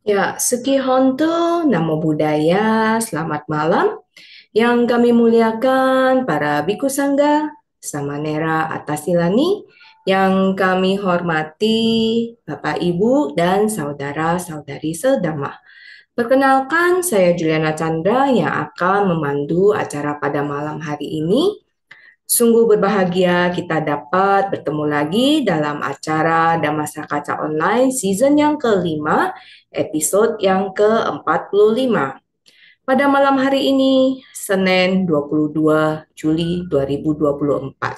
Ya, Suki Hontu, Namo Buddhaya, selamat malam. Yang kami muliakan para Biku Sangga, Samanera Atasilani, yang kami hormati Bapak Ibu dan saudara-saudari sedama. Perkenalkan, saya Juliana Chandra yang akan memandu acara pada malam hari ini. Sungguh berbahagia kita dapat bertemu lagi dalam acara Damasa Kaca Online season yang kelima, episode yang ke-45. Pada malam hari ini, Senin 22 Juli 2024.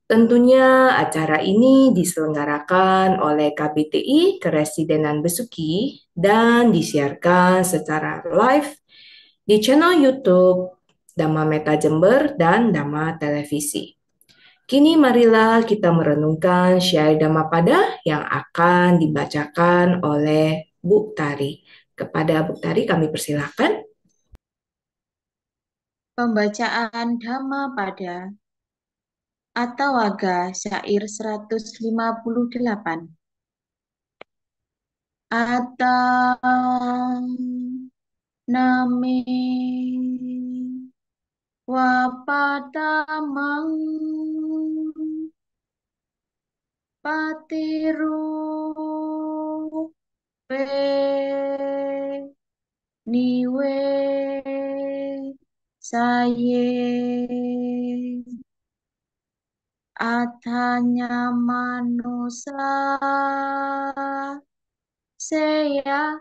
Tentunya acara ini diselenggarakan oleh KBTI Keresidenan Besuki dan disiarkan secara live di channel YouTube Dhamma Meta Jember dan Dhamma Televisi. Kini marilah kita merenungkan syair Dhammapada yang akan dibacakan oleh Bu Tari. Kepada Bu Tari kami persilakan. Pembacaan Dhammapada Attawagga Syair 158. Atang nami wapatamang patiru pe niwe saye atanya manusa seya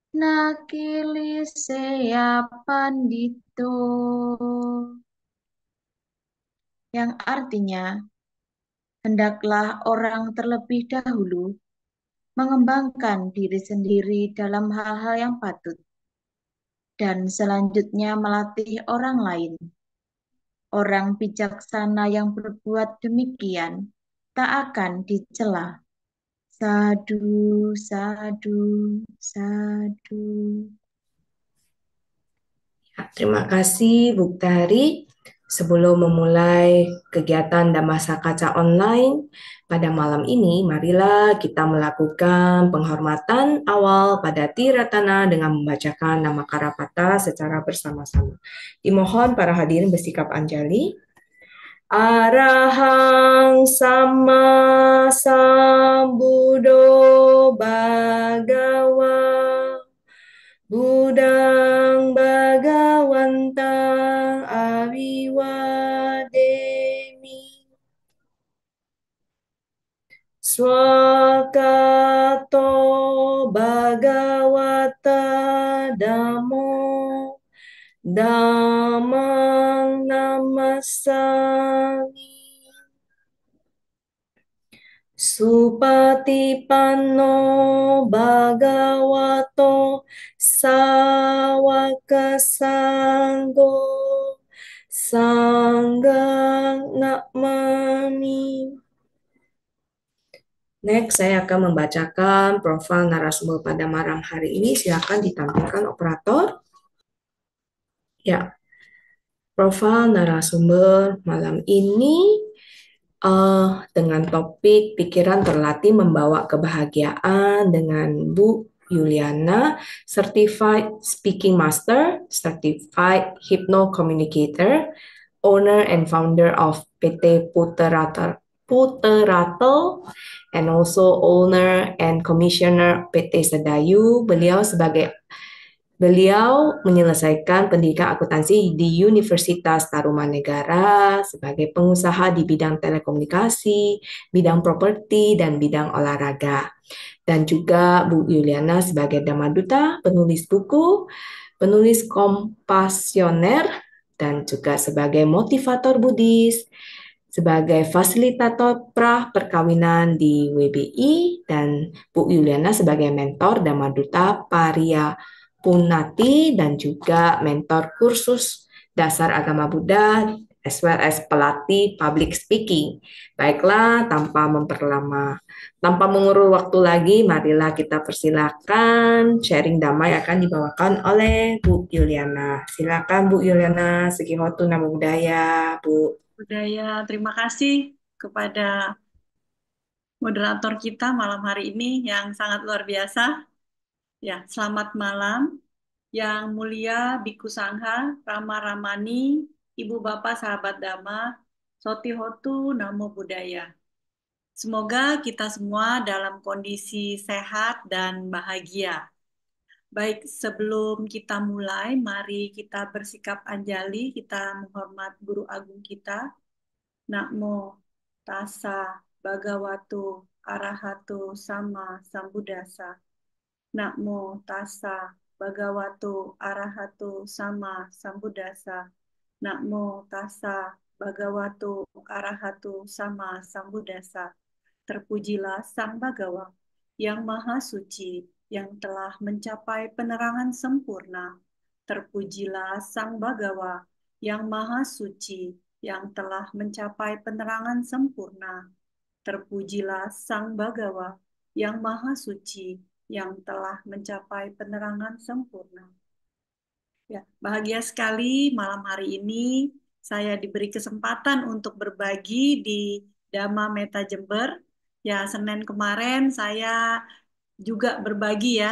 nakili seya pandito, yang artinya hendaklah orang terlebih dahulu mengembangkan diri sendiri dalam hal-hal yang patut dan selanjutnya melatih orang lain. Orang bijaksana yang berbuat demikian tak akan dicela. Sadu, sadu, sadu. Terima kasih Bu Tari. Sebelum memulai kegiatan Damasa Kaca Online pada malam ini, marilah kita melakukan penghormatan awal pada Tiratana dengan membacakan nama Karapata secara bersama-sama. Dimohon para hadirin bersikap anjali. Arahang sama sambudo bagawa Budang Bhagawantang Aviwademi Swakato Bhagawata Dhammo Dhammang Namasami Supatipanno Bhagavato Sawaka Sanggo Sanggang Namami. Next, saya akan membacakan profil narasumber pada malam hari ini. Silakan ditampilkan operator. Ya, profil narasumber malam ini dengan topik pikiran terlatih membawa kebahagiaan dengan Bu Yuliana, Certified Speaking Master, Certified Hypno Communicator, owner and founder of PT Puteratel, and also owner and commissioner PT Sedayu. Beliau menyelesaikan pendidikan akuntansi di Universitas Tarumanegara sebagai pengusaha di bidang telekomunikasi, bidang properti, dan bidang olahraga. Dan juga Bu Yuliana sebagai Dhamma Duta, penulis buku, penulis kompasioner, dan juga sebagai motivator Buddhis, sebagai fasilitator pra perkawinan di WBI, dan Bu Yuliana sebagai mentor Dhamma Duta Paria Punati dan juga mentor kursus dasar agama Buddha as well as pelatih public speaking. Baiklah, tanpa mengurus waktu lagi, marilah kita persilakan sharing damai akan dibawakan oleh Bu Yuliana. Silakan Bu Yuliana, Sukihotu Namo Buddhaya, Bu. Budaya. Terima kasih kepada moderator kita malam hari ini yang sangat luar biasa. Ya, selamat malam. Yang mulia Biku Sangha, Rama Ramani, Ibu Bapak Sahabat Dhamma, Sotihotu Namo Buddhaya. Semoga kita semua dalam kondisi sehat dan bahagia. Baik, sebelum kita mulai, mari kita bersikap anjali, kita menghormat Guru Agung kita. Namo Tassa Bhagavato Arahato Sama Sambuddhassa. Namo Tassa Bhagavato Arahato Sama Sambuddhassa. Namo Tassa Bhagavato Arahato Sama Sambuddhassa. Terpujilah Sang Bhagawa yang Maha Suci, yang telah mencapai penerangan sempurna. Terpujilah Sang Bhagawa yang Maha Suci, yang telah mencapai penerangan sempurna. Terpujilah Sang Bhagawa yang Maha Suci, yang telah mencapai penerangan sempurna. Ya, bahagia sekali malam hari ini saya diberi kesempatan untuk berbagi di Dhamma Meta Jember. Ya, Senin kemarin saya juga berbagi ya.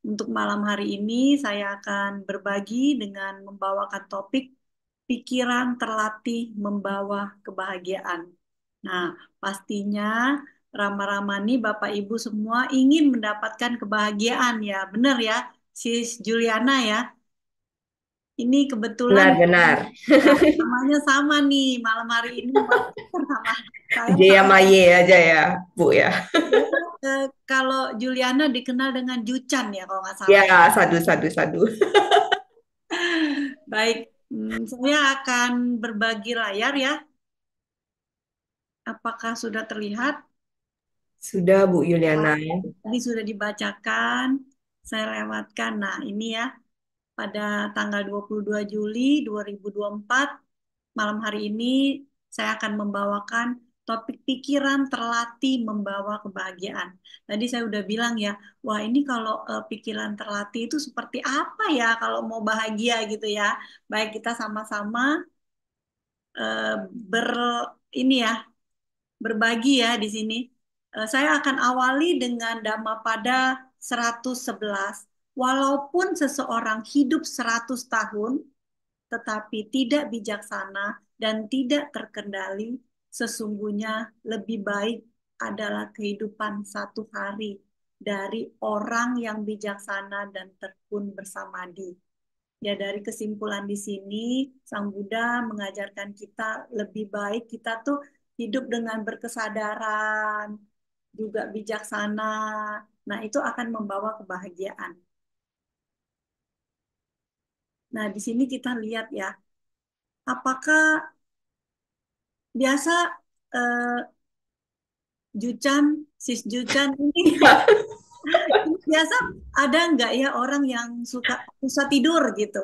Untuk malam hari ini saya akan berbagi dengan membawakan topik pikiran terlatih membawa kebahagiaan. Nah, pastinya Rama-Ramani Bapak Ibu semua ingin mendapatkan kebahagiaan ya. Benar ya, Sis Juliana ya. Ini kebetulan Benar-benar. ya namanya sama nih malam hari ini sama saya Jaya sama Maye aja ya, Bu ya. ya, kalau Juliana dikenal dengan Jucan ya kalau nggak salah ya. Ya, sadu, sadu, sadu. Baik, saya akan berbagi layar ya. Apakah sudah terlihat? Sudah, Bu Nah, Yuliana. tadi sudah dibacakan, saya lewatkan. Nah, ini ya, pada tanggal 22 Juli 2024, malam hari ini saya akan membawakan topik pikiran terlatih membawa kebahagiaan. Tadi saya udah bilang ya, wah ini kalau pikiran terlatih itu seperti apa ya kalau mau bahagia gitu ya. Baik, kita sama-sama eh, ber ini ya, berbagi ya di sini. Saya akan awali dengan Dhammapada 111. Walaupun seseorang hidup 100 tahun, tetapi tidak bijaksana dan tidak terkendali, sesungguhnya lebih baik adalah kehidupan satu hari dari orang yang bijaksana dan tekun bersamadi. Ya, dari kesimpulan di sini, Sang Buddha mengajarkan kita lebih baik kita tuh hidup dengan berkesadaran, juga bijaksana. Nah, itu akan membawa kebahagiaan. Nah, di sini kita lihat ya, apakah biasa eh, Jucan, sis Jucan ini, ini biasa ada nggak ya orang yang suka susah tidur gitu?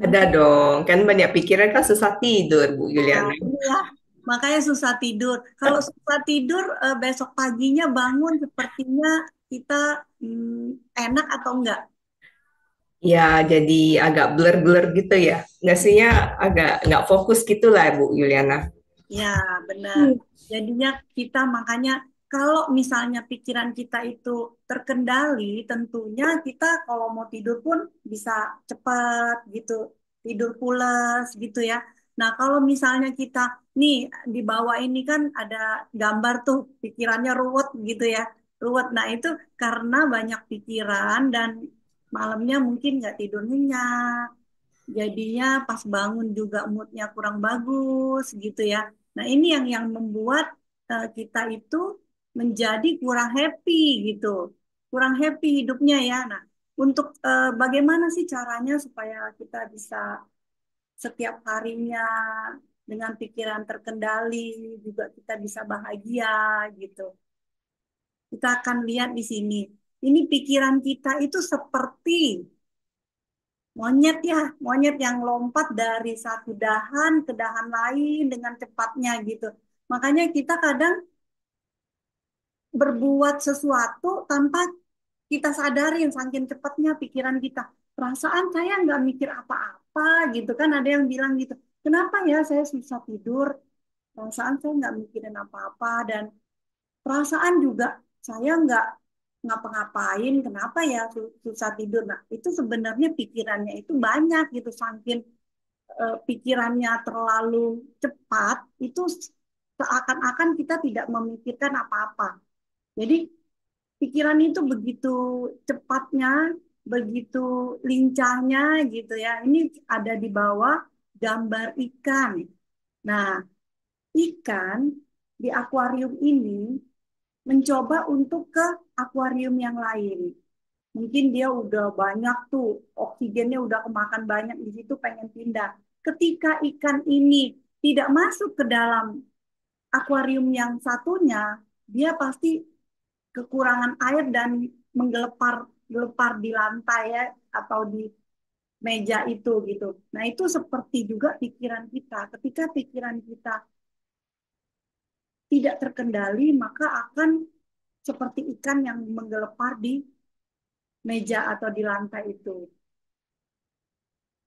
Ada Mungkin dong, kan banyak pikiran kan susah tidur, Bu ya, Yuliana. ini ya, makanya susah tidur. Kalau susah tidur, besok paginya bangun sepertinya kita enak atau enggak? Ya, jadi agak blur-blur gitu ya. Nggak sih ya, agak nggak fokus gitu lah, Bu Yuliana. Ya, benar. Jadinya kita makanya kalau misalnya pikiran kita itu terkendali, tentunya kita kalau mau tidur pun bisa cepat gitu, tidur pulas gitu ya. Nah, kalau misalnya kita nih di bawah ini kan ada gambar tuh pikirannya ruwet gitu ya, ruwet. Nah, itu karena banyak pikiran dan malamnya mungkin nggak tidur nyenyak. Jadinya pas bangun juga moodnya kurang bagus gitu ya. Nah ini yang membuat kita itu menjadi kurang happy gitu, kurang happy hidupnya ya. Nah untuk bagaimana sih caranya supaya kita bisa setiap harinya dengan pikiran terkendali juga kita bisa bahagia gitu. Kita akan lihat di sini. Ini pikiran kita itu seperti monyet ya, monyet yang lompat dari satu dahan ke dahan lain dengan cepatnya gitu. Makanya kita kadang berbuat sesuatu tanpa kita sadarin saking cepatnya pikiran kita. Perasaan saya nggak mikir apa-apa gitu kan ada yang bilang gitu. Kenapa ya saya susah tidur? Perasaan saya nggak mikirin apa-apa dan perasaan juga saya nggak ngapa-ngapain, kenapa ya susah tidur. Nah, itu sebenarnya pikirannya itu banyak gitu, saking pikirannya terlalu cepat, itu seakan-akan kita tidak memikirkan apa-apa. Jadi pikiran itu begitu cepatnya, begitu lincahnya gitu ya. Ini ada di bawah gambar ikan. Nah, ikan di akuarium ini mencoba untuk ke akuarium yang lain. Mungkin dia udah banyak tuh, oksigennya udah kemakan banyak di situ, pengen pindah. Ketika ikan ini tidak masuk ke dalam akuarium yang satunya, dia pasti kekurangan air dan menggelepar di lantai ya, atau di meja itu gitu. Nah, itu seperti juga pikiran kita. Ketika pikiran kita tidak terkendali, maka akan seperti ikan yang menggelepar di meja atau di lantai itu.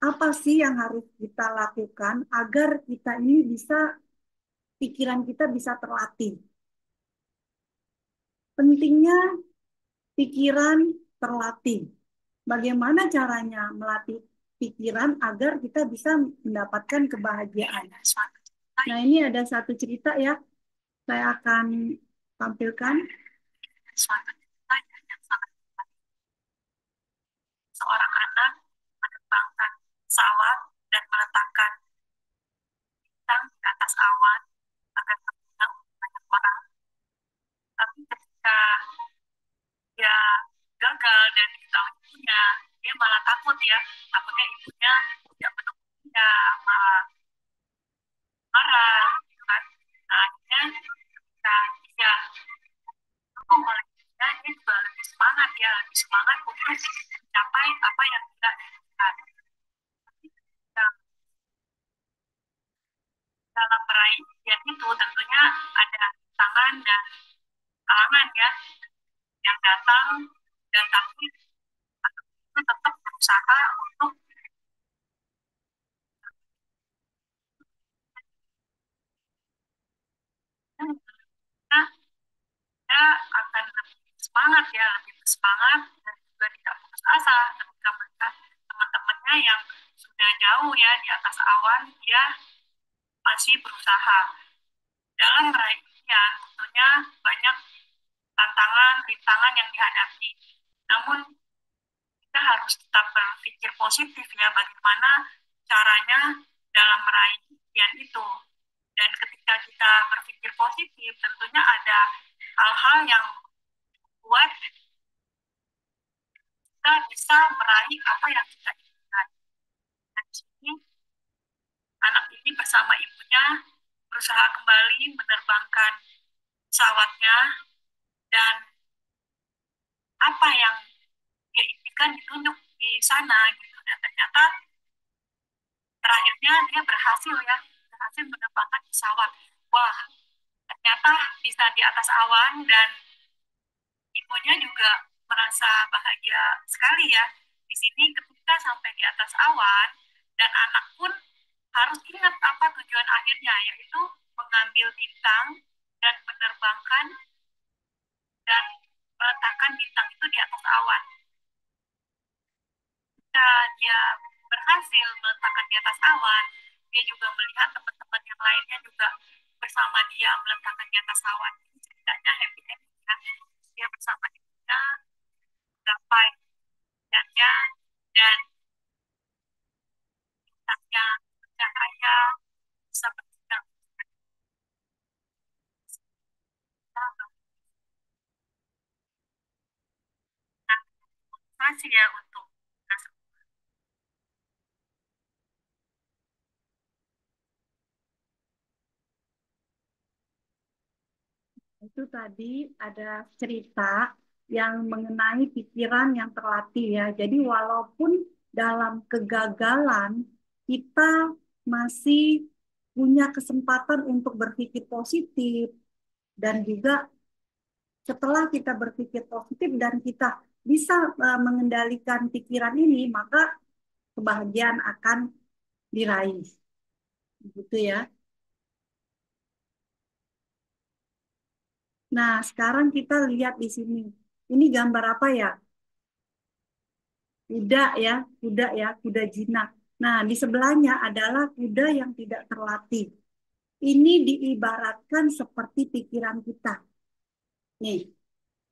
Apa sih yang harus kita lakukan agar kita ini bisa, pikiran kita bisa terlatih? Pentingnya pikiran terlatih. Bagaimana caranya melatih pikiran agar kita bisa mendapatkan kebahagiaan? Nah, ini ada satu cerita ya, saya akan tampilkan. Suatu cerita yang sangat seorang anak menerbangkan pesawat dan meletakkan bintang di atas awan agar terlihat banyak orang. Tapi ketika dia gagal dan diketahui ibunya, dia malah takut ya. Takutnya ibunya tidak mendukung dia, malah marah, gitu kan. Nah, akhirnya ketika dia didukung oleh ibunya, dia juga lebih semangat ya, lebih semangat untuk mencapai apa yang dia inginkan. Dan dalam meraih impian itu tentunya ada tantangan dan halangan ya yang datang, dan tapi itu tetap berusaha untuk nah, dia akan lebih semangat ya, lebih bersemangat dan juga tidak putus asa ketika melihat teman-temannya yang sudah jauh ya di atas awan, dia masih berusaha. Dalam meraih impian tentunya banyak tantangan, rintangan yang dihadapi. Namun kita harus tetap berpikir positif ya, bagaimana caranya dalam meraih impian itu. Dan ketika kita berpikir positif, tentunya ada hal-hal yang buat kita bisa meraih apa yang kita inginkan. Dan di sini anak ini bersama ibunya berusaha kembali menerbangkan pesawatnya, dan apa yang dia impikan ditunjuk di sana gitu. Dan ternyata terakhirnya dia berhasil ya, berhasil menerbangkan pesawat. Wah, ternyata bisa di atas awan, dan ibunya juga merasa bahagia sekali ya. Di sini ketika sampai di atas awan, dan anak pun harus ingat apa tujuan akhirnya, yaitu mengambil bintang dan menerbangkan dan meletakkan bintang itu di atas awan. Ketika dia berhasil meletakkan di atas awan, dia juga melihat teman-teman yang lainnya juga bersama dia meletakkan di atas awan. Ini ceritanya happy ending ya. Dia bersama ibunya menggapai impiannya, dan bintangnya bercahaya, bisa bersinar. Nah, motivasi ya untuk kita semua. Itu tadi ada cerita yang mengenai pikiran yang terlatih ya. Jadi walaupun dalam kegagalan, kita masih punya kesempatan untuk berpikir positif, dan juga setelah kita berpikir positif dan kita bisa mengendalikan pikiran ini, maka kebahagiaan akan diraih. Gitu ya. Nah, sekarang kita lihat di sini. Ini gambar apa ya? Kuda ya, kuda jinak. Nah, di sebelahnya adalah kuda yang tidak terlatih. Ini diibaratkan seperti pikiran kita. Nih,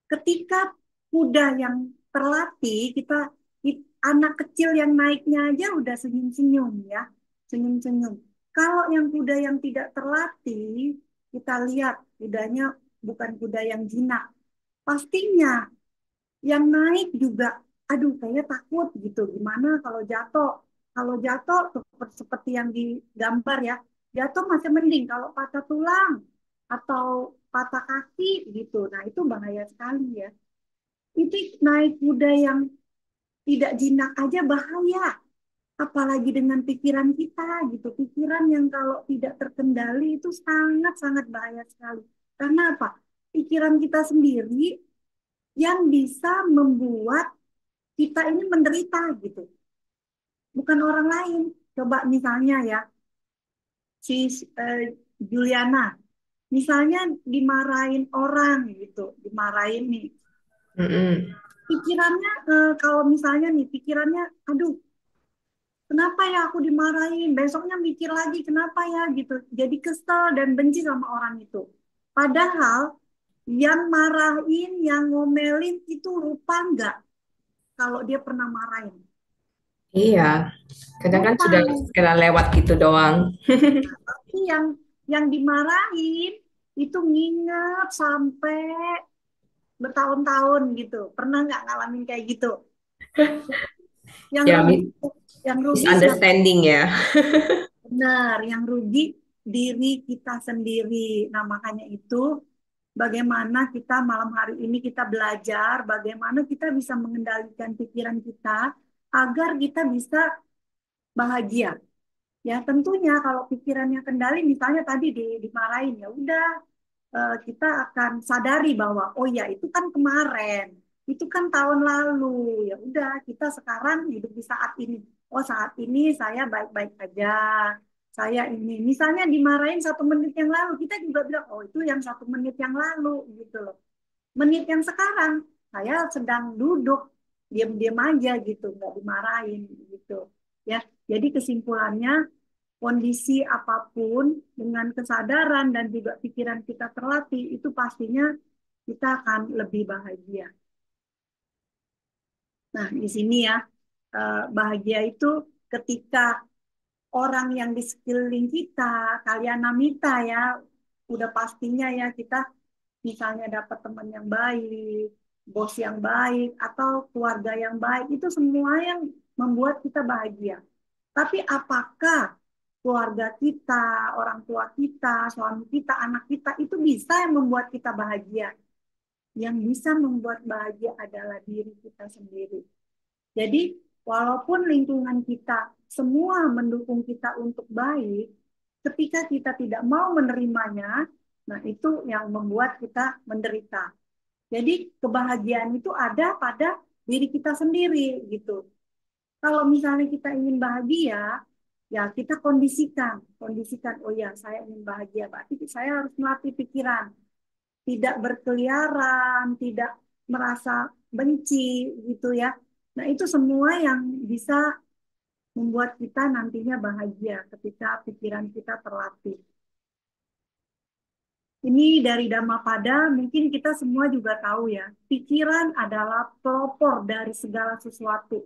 ketika kuda yang terlatih, anak kecil yang naiknya aja udah senyum-senyum ya, senyum-senyum. Kalau yang kuda yang tidak terlatih, kita lihat kudanya bukan kuda yang jinak. Pastinya yang naik juga, aduh kayaknya takut gitu. Gimana kalau jatuh? Kalau jatuh seperti yang di gambar ya, jatuh masih mending. Kalau patah tulang atau patah kaki gitu, nah itu bahaya sekali ya. Itu naik kuda yang tidak jinak aja bahaya, apalagi dengan pikiran kita gitu. Pikiran yang kalau tidak terkendali itu sangat-sangat bahaya sekali. Karena apa? Pikiran kita sendiri yang bisa membuat kita ini menderita gitu, bukan orang lain. Coba misalnya ya, si Juliana, misalnya dimarahin orang gitu, dimarahin nih. Mm-mm. Pikirannya, kalau misalnya nih, pikirannya, aduh, kenapa ya aku dimarahin? Besoknya mikir lagi, kenapa ya gitu. Jadi kesel dan benci sama orang itu. Padahal yang marahin, yang ngomelin itu lupa nggak kalau dia pernah marahin. Iya, kadang kan Lupa. sudah segala lewat gitu doang. Tapi yang dimarahin itu nginget sampai bertahun-tahun gitu. Pernah nggak ngalamin kayak gitu? Yang Ya, rugi, yang rugi siapa? misunderstanding ya. Benar, yang rugi diri kita sendiri. Nah, makanya itu bagaimana kita malam hari ini kita belajar bagaimana kita bisa mengendalikan pikiran kita agar kita bisa bahagia. Ya, tentunya kalau pikirannya kendali, misalnya tadi dimarahin, ya udah kita akan sadari bahwa oh ya itu kan kemarin, itu kan tahun lalu, ya udah kita sekarang hidup di saat ini. Oh saat ini saya baik-baik aja, saya ini. Misalnya dimarahin 1 menit yang lalu, kita juga bilang oh itu yang 1 menit yang lalu gitu loh. Menit yang sekarang saya sedang duduk diam-diam aja gitu, nggak dimarahin gitu. Ya, jadi kesimpulannya kondisi apapun dengan kesadaran dan juga pikiran kita terlatih itu pastinya kita akan lebih bahagia. Nah, di sini ya bahagia itu ketika orang yang di sekeliling kita, kalian namita ya, udah pastinya ya kita misalnya dapat teman yang baik, bos yang baik, atau keluarga yang baik, itu semua yang membuat kita bahagia. Tapi apakah keluarga kita, orang tua kita, suami kita, anak kita itu bisa yang membuat kita bahagia? Yang bisa membuat bahagia adalah diri kita sendiri. Jadi, walaupun lingkungan kita semua mendukung kita untuk baik, ketika kita tidak mau menerimanya, nah itu yang membuat kita menderita. Jadi, kebahagiaan itu ada pada diri kita sendiri gitu. Kalau misalnya kita ingin bahagia, ya kita kondisikan, oh ya saya ingin bahagia, berarti saya harus melatih pikiran, tidak berkeliaran, tidak merasa benci gitu ya. Nah itu semua yang bisa membuat kita nantinya bahagia ketika pikiran kita terlatih. Ini dari Dhammapada, mungkin kita semua juga tahu ya, pikiran adalah pelopor dari segala sesuatu.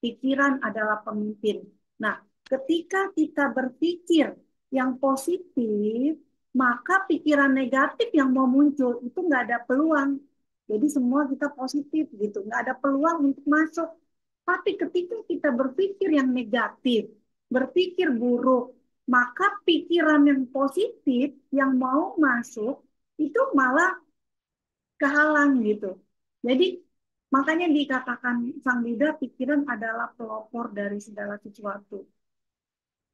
Pikiran adalah pemimpin. Nah, ketika kita berpikir yang positif, maka pikiran negatif yang mau muncul itu nggak ada peluang. Jadi semua kita positif gitu, nggak ada peluang untuk masuk. Tapi ketika kita berpikir yang negatif, berpikir buruk, maka pikiran yang positif yang mau masuk itu malah kehalang gitu. Jadi makanya dikatakan Sang Buddha pikiran adalah pelopor dari segala sesuatu.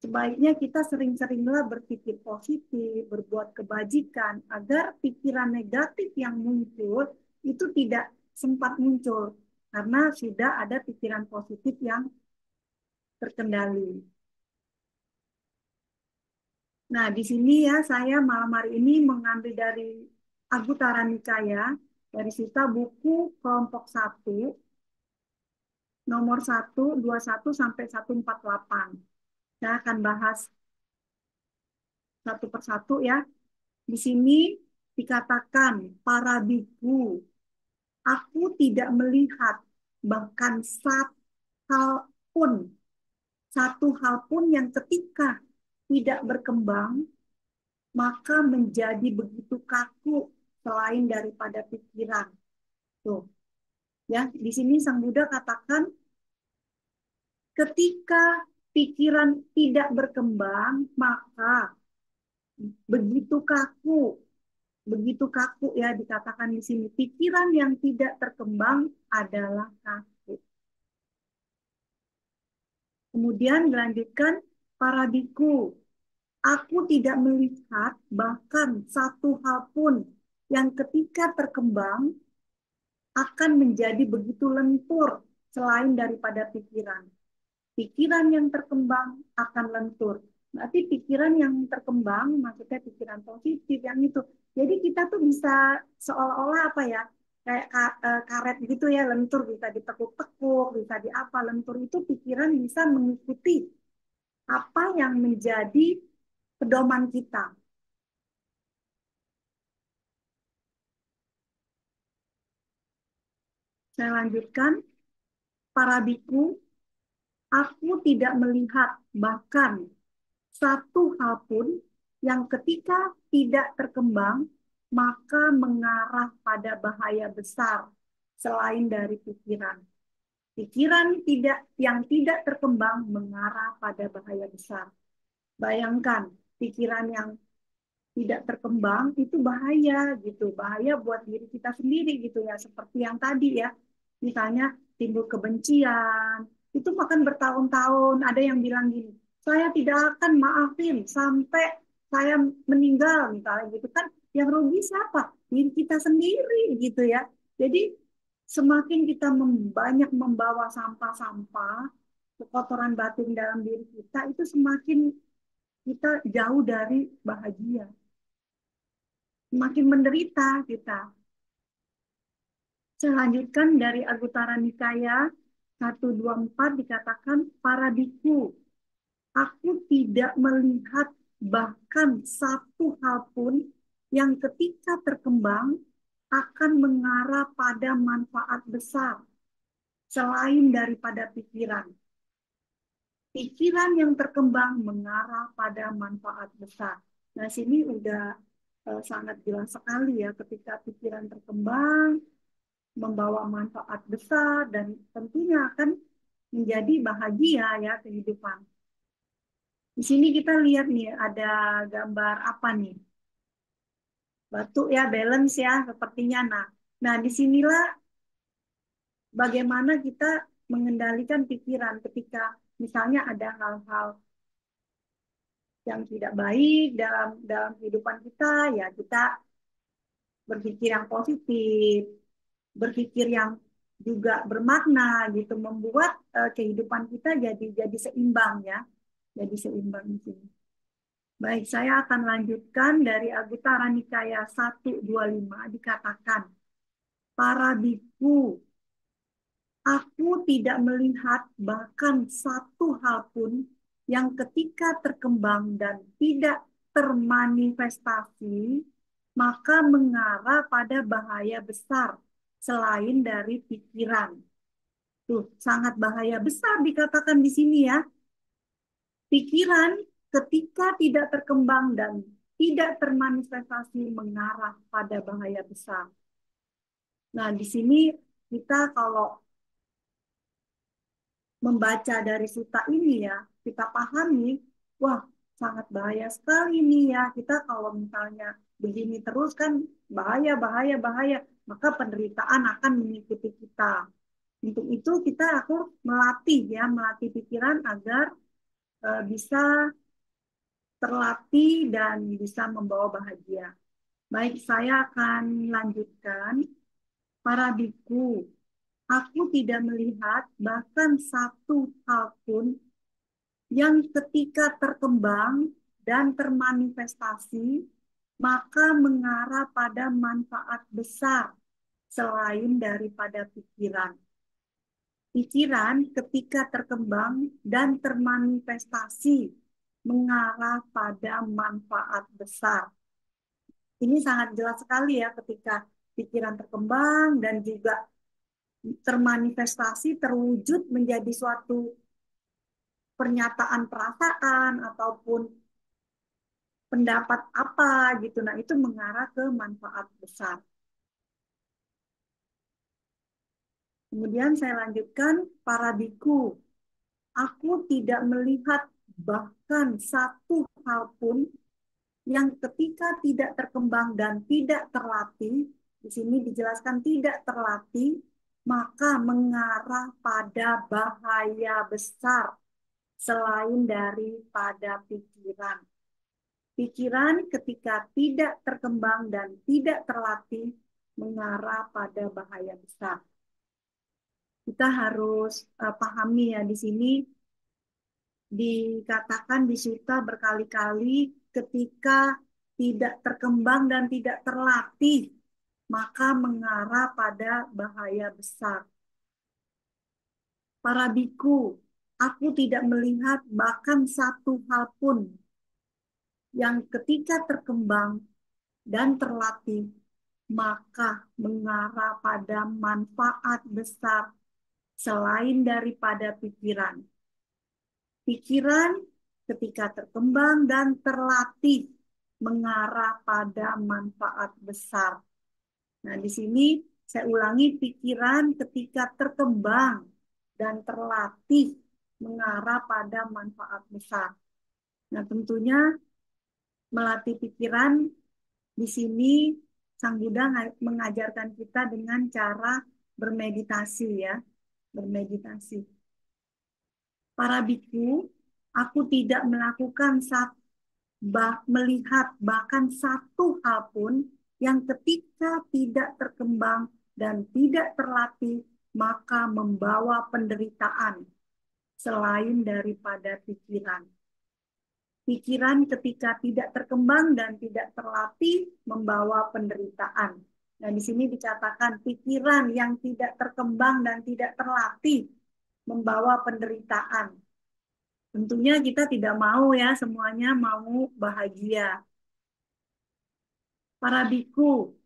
Sebaiknya kita sering-seringlah berpikir positif, berbuat kebajikan agar pikiran negatif yang muncul itu tidak sempat muncul karena sudah ada pikiran positif yang terkendali. Nah, di sini ya saya malam hari ini mengambil dari Agutara Nikaya dari sisa buku kelompok 1 nomor 121 sampai 148. Saya akan bahas satu persatu ya. Di sini dikatakan para biku, aku tidak melihat bahkan satu hal pun yang ketika tidak berkembang maka menjadi begitu kaku selain daripada pikiran. Tuh, ya, di sini Sang Buddha katakan ketika pikiran tidak berkembang maka begitu kaku, begitu kaku ya dikatakan di sini pikiran yang tidak terkembang adalah kaku. Kemudian dilanjutkan para biku, aku tidak melihat bahkan satu hal pun yang ketika terkembang akan menjadi begitu lentur selain daripada pikiran. Pikiran yang terkembang akan lentur. Berarti pikiran yang terkembang, maksudnya pikiran positif yang itu. Jadi kita tuh bisa seolah-olah apa ya, kayak karet gitu ya, lentur bisa ditekuk-tekuk, bisa di apa, lentur itu pikiran bisa mengikuti apa yang menjadi pedoman kita. Saya lanjutkan, para biku, aku tidak melihat bahkan satu hal pun yang ketika tidak terkembang, maka mengarah pada bahaya besar selain dari pikiran. Pikiran yang tidak terkembang mengarah pada bahaya besar. Bayangkan, pikiran yang tidak berkembang itu bahaya gitu, bahaya buat diri kita sendiri gitu ya, seperti yang tadi ya, misalnya timbul kebencian, itu makan bertahun-tahun, ada yang bilang gini, saya tidak akan maafin sampai saya meninggal misalnya gitu kan, yang rugi siapa? Diri kita sendiri gitu ya. Jadi semakin kita banyak membawa sampah-sampah, kotoran batin dalam diri kita, itu semakin kita jauh dari bahagia, makin menderita kita. Saya lanjutkan dari Agutara Nikaya 124 dikatakan, para biku, aku tidak melihat bahkan satu hal pun yang ketika terkembang akan mengarah pada manfaat besar selain daripada pikiran. Pikiran yang terkembang mengarah pada manfaat besar. Nah, sini udah sangat jelas sekali ya, ketika pikiran terkembang membawa manfaat besar dan tentunya akan menjadi bahagia ya kehidupan. Di sini kita lihat nih ada gambar apa nih? Batu ya, balance ya sepertinya. Nah disinilah bagaimana kita mengendalikan pikiran ketika misalnya ada hal-hal yang tidak baik dalam dalam kehidupan kita, ya kita berpikir yang positif, berpikir yang juga bermakna gitu, membuat kehidupan kita jadi seimbang ya, jadi seimbang di sini. Baik, saya akan lanjutkan dari Agutara Nikaya 125 dikatakan, para biku, aku tidak melihat bahkan satu hal pun yang ketika terkembang dan tidak termanifestasi, maka mengarah pada bahaya besar selain dari pikiran. Tuh, sangat bahaya besar dikatakan di sini ya. Pikiran ketika tidak terkembang dan tidak termanifestasi mengarah pada bahaya besar. Nah, di sini kita kalau membaca dari suta ini ya, kita pahami, wah sangat bahaya sekali nih ya. Kita kalau misalnya begini terus kan bahaya, bahaya, bahaya. Maka penderitaan akan mengikuti kita. Untuk itu kita harus melatih ya, melatih pikiran agar bisa terlatih dan bisa membawa bahagia. Baik, saya akan lanjutkan. Para biku, aku tidak melihat bahkan satu hal pun yang ketika terkembang dan termanifestasi, maka mengarah pada manfaat besar selain daripada pikiran. Pikiran ketika terkembang dan termanifestasi mengarah pada manfaat besar. Ini sangat jelas sekali ya ketika pikiran terkembang dan juga termanifestasi terwujud menjadi suatu pernyataan perasaan ataupun pendapat apa gitu. Nah, itu mengarah ke manfaat besar. Kemudian saya lanjutkan, para biku, aku tidak melihat bahkan satu hal pun yang ketika tidak terkembang dan tidak terlatih, di sini dijelaskan tidak terlatih, maka mengarah pada bahaya besar selain daripada pikiran. Pikiran ketika tidak terkembang dan tidak terlatih mengarah pada bahaya besar. Kita harus pahami ya di sini dikatakan di Sutta berkali-kali ketika tidak terkembang dan tidak terlatih maka mengarah pada bahaya besar. Para biku, aku tidak melihat bahkan satu hal pun yang ketika terkembang dan terlatih maka mengarah pada manfaat besar selain daripada pikiran. Pikiran ketika terkembang dan terlatih mengarah pada manfaat besar. Nah, di sini saya ulangi, pikiran ketika terkembang dan terlatih mengarah pada manfaat besar. Nah, tentunya melatih pikiran di sini Sang Buddha mengajarkan kita dengan cara bermeditasi ya, bermeditasi. Para biku, aku tidak melakukan melihat bahkan satu hal pun yang ketika tidak terkembang dan tidak terlatih, maka membawa penderitaan selain daripada pikiran. Pikiran ketika tidak terkembang dan tidak terlatih membawa penderitaan. Nah, di sini dikatakan pikiran yang tidak terkembang dan tidak terlatih membawa penderitaan. Tentunya kita tidak mau ya, semuanya mau bahagia. Para biku,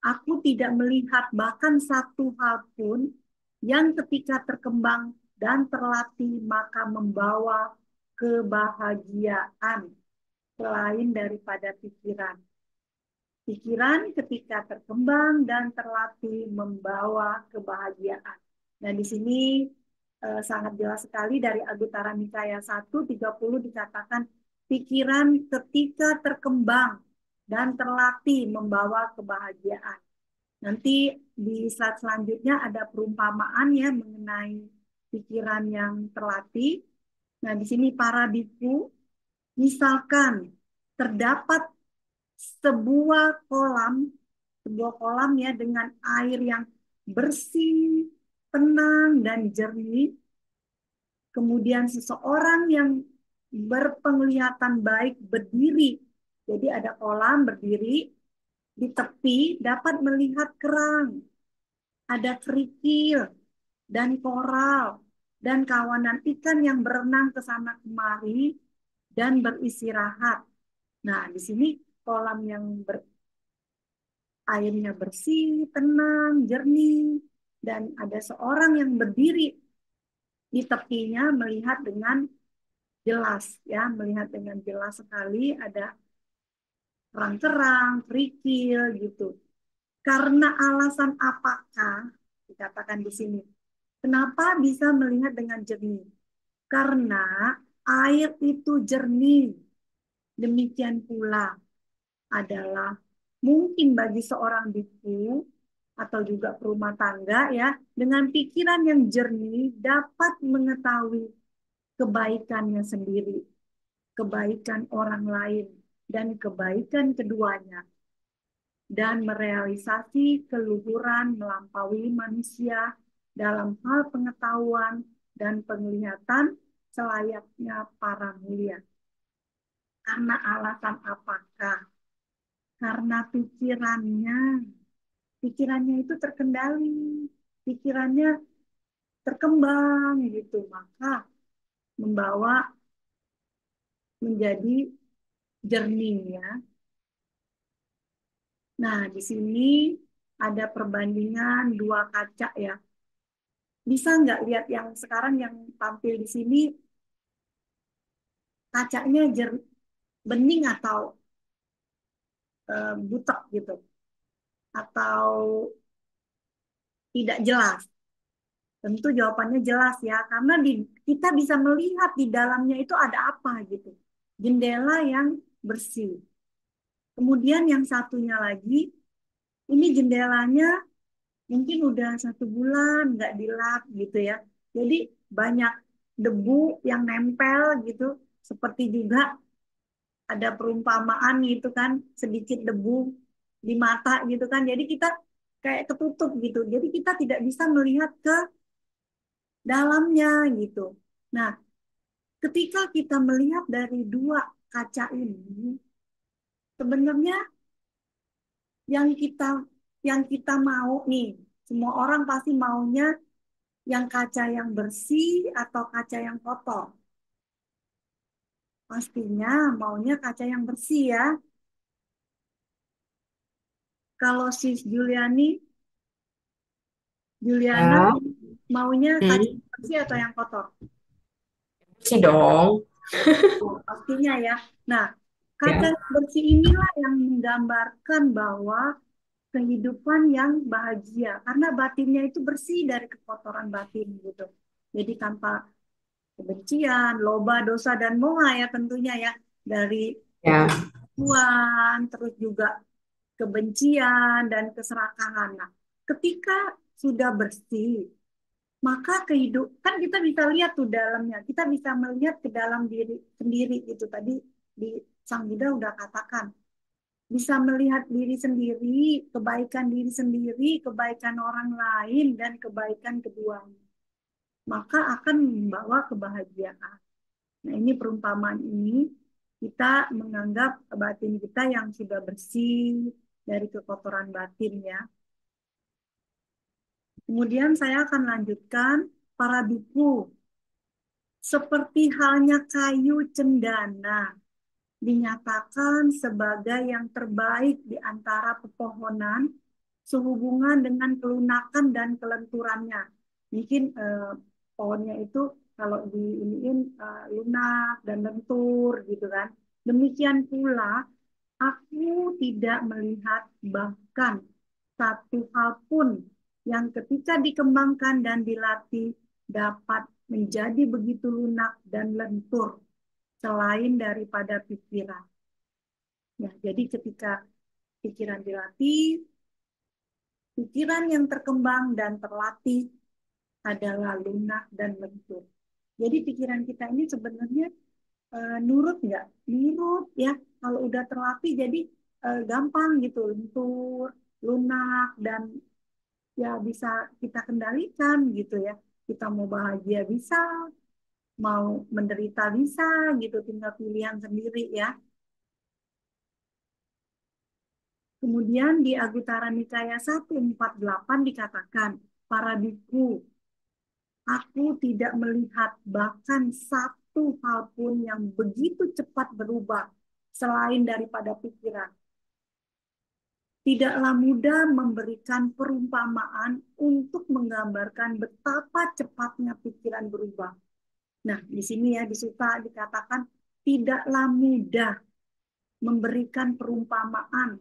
aku tidak melihat bahkan satu hal pun yang ketika terkembang dan terlatih maka membawa kebahagiaan selain daripada pikiran. Pikiran ketika terkembang dan terlatih membawa kebahagiaan. Nah, di sini sangat jelas sekali dari Anguttara Nikaya 1:30 dikatakan pikiran ketika terkembang dan terlatih membawa kebahagiaan. Nanti di slide selanjutnya ada perumpamaan ya mengenai pikiran yang terlatih. Nah, di sini para biku, misalkan terdapat sebuah kolam ya dengan air yang bersih, tenang dan jernih. Kemudian seseorang yang berpenglihatan baik berdiri. Jadi ada kolam berdiri di tepi dapat melihat kerang, ada kerikil dan koral dan kawanan ikan yang berenang ke sana kemari dan beristirahat. Nah, di sini kolam yang airnya bersih, tenang, jernih, dan ada seorang yang berdiri di tepinya melihat dengan jelas, ya, melihat dengan jelas sekali ada kerang-kerang, kerikil, gitu. Karena alasan apakah dikatakan di sini? Kenapa bisa melihat dengan jernih? Karena air itu jernih. Demikian pula adalah mungkin bagi seorang biku atau juga perumah tangga ya, dengan pikiran yang jernih dapat mengetahui kebaikannya sendiri, kebaikan orang lain, dan kebaikan keduanya, dan merealisasi keluhuran melampaui manusia dalam hal pengetahuan dan penglihatan selayaknya para mulia. Karena alasan apakah? Karena pikirannya itu terkendali, pikirannya terkembang gitu, maka membawa menjadi jernih ya. Nah, di sini ada perbandingan dua kaca ya. Bisa nggak lihat yang sekarang yang tampil di sini kacanya bening atau butek gitu, atau tidak jelas? Tentu jawabannya jelas ya, karena kita bisa melihat di dalamnya itu ada apa gitu. Jendela yang bersih. Kemudian yang satunya lagi, ini jendelanya mungkin udah 1 bulan nggak dilap gitu ya. Jadi banyak debu yang nempel gitu, seperti juga ada perumpamaan gitu kan, sedikit debu di mata gitu kan. Jadi kita kayak ketutup gitu. Jadi kita tidak bisa melihat ke dalamnya gitu. Nah, ketika kita melihat dari dua kaca ini, sebenarnya yang kita yang kita mau nih, semua orang pasti maunya yang kaca yang bersih atau kaca yang kotor. Pastinya maunya kaca yang bersih ya. Kalau sis Juliana Ya, maunya kaca hmm, yang bersih atau yang kotor? sih dong. Oh, pastinya ya. Nah, kaca Ya, yang bersih inilah yang menggambarkan bahwa kehidupan yang bahagia karena batinnya itu bersih dari kekotoran batin gitu. Jadi tanpa kebencian, loba, dosa dan moha ya tentunya ya, dari ya, kepemimpinan, terus juga kebencian dan keserakahan. Nah, ketika sudah bersih, maka kehidupan kita bisa lihat tuh dalamnya. Kita bisa melihat ke dalam diri sendiri itu tadi di Sang Buddha udah katakan bisa melihat diri sendiri, kebaikan diri sendiri, kebaikan orang lain, dan kebaikan keduanya. Maka akan membawa kebahagiaan. Nah, ini perumpamaan ini kita menganggap batin kita yang sudah bersih dari kekotoran batin ya. Kemudian saya akan lanjutkan para biku. Seperti halnya kayu cendana dinyatakan sebagai yang terbaik di antara pepohonan sehubungan dengan kelunakan dan kelenturannya. Mungkin pohonnya itu kalau diiniin lunak dan lentur gitu kan. Demikian pula aku tidak melihat bahkan satu hal pun yang ketika dikembangkan dan dilatih dapat menjadi begitu lunak dan lentur selain daripada pikiran. Ya, jadi ketika pikiran dilatih, pikiran yang terkembang dan terlatih adalah lunak dan lentur. Jadi pikiran kita ini sebenarnya nurut nggak? Nurut ya. Kalau udah terlatih jadi gampang gitu, lentur, lunak dan ya bisa kita kendalikan gitu ya. Kita mau bahagia bisa, mau menderita bisa gitu, tinggal pilihan sendiri ya. Kemudian di Agutara Nikaya 148 dikatakan, para biku, aku tidak melihat bahkan satu hal pun yang begitu cepat berubah selain daripada pikiran. Tidaklah mudah memberikan perumpamaan untuk menggambarkan betapa cepatnya pikiran berubah. Nah, di sini ya di Sutta dikatakan tidaklah mudah memberikan perumpamaan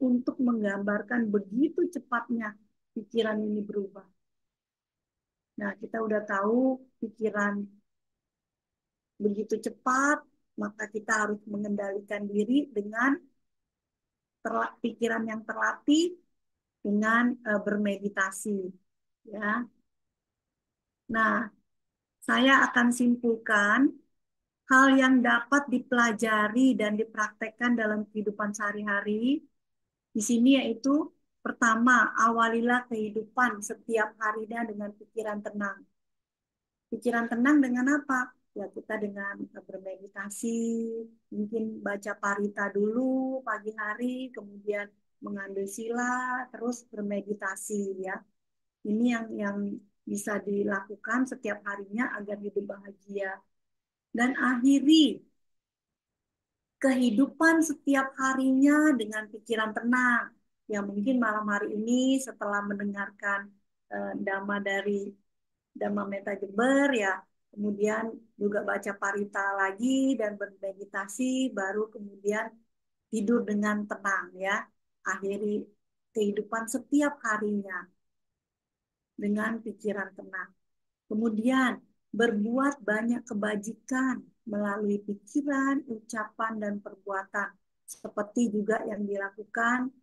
untuk menggambarkan begitu cepatnya pikiran ini berubah. Nah, kita udah tahu pikiran begitu cepat, maka kita harus mengendalikan diri dengan pikiran yang terlatih dengan bermeditasi. Ya, nah saya akan simpulkan hal yang dapat dipelajari dan dipraktekkan dalam kehidupan sehari-hari di sini yaitu pertama, awalilah kehidupan setiap harinya dengan pikiran tenang. Pikiran tenang dengan apa? Ya, kita dengan bermeditasi, mungkin baca parita dulu pagi hari, kemudian mengambil sila, terus bermeditasi ya. Ini yang bisa dilakukan setiap harinya agar hidup bahagia. Dan akhiri kehidupan setiap harinya dengan pikiran tenang. Ya mungkin malam hari ini setelah mendengarkan dhamma dari Dhamma Metta Jember ya, kemudian juga baca parita lagi dan bermeditasi, baru kemudian tidur dengan tenang ya. Akhiri kehidupan setiap harinya dengan pikiran tenang. Kemudian berbuat banyak kebajikan melalui pikiran, ucapan, dan perbuatan. Seperti juga yang dilakukan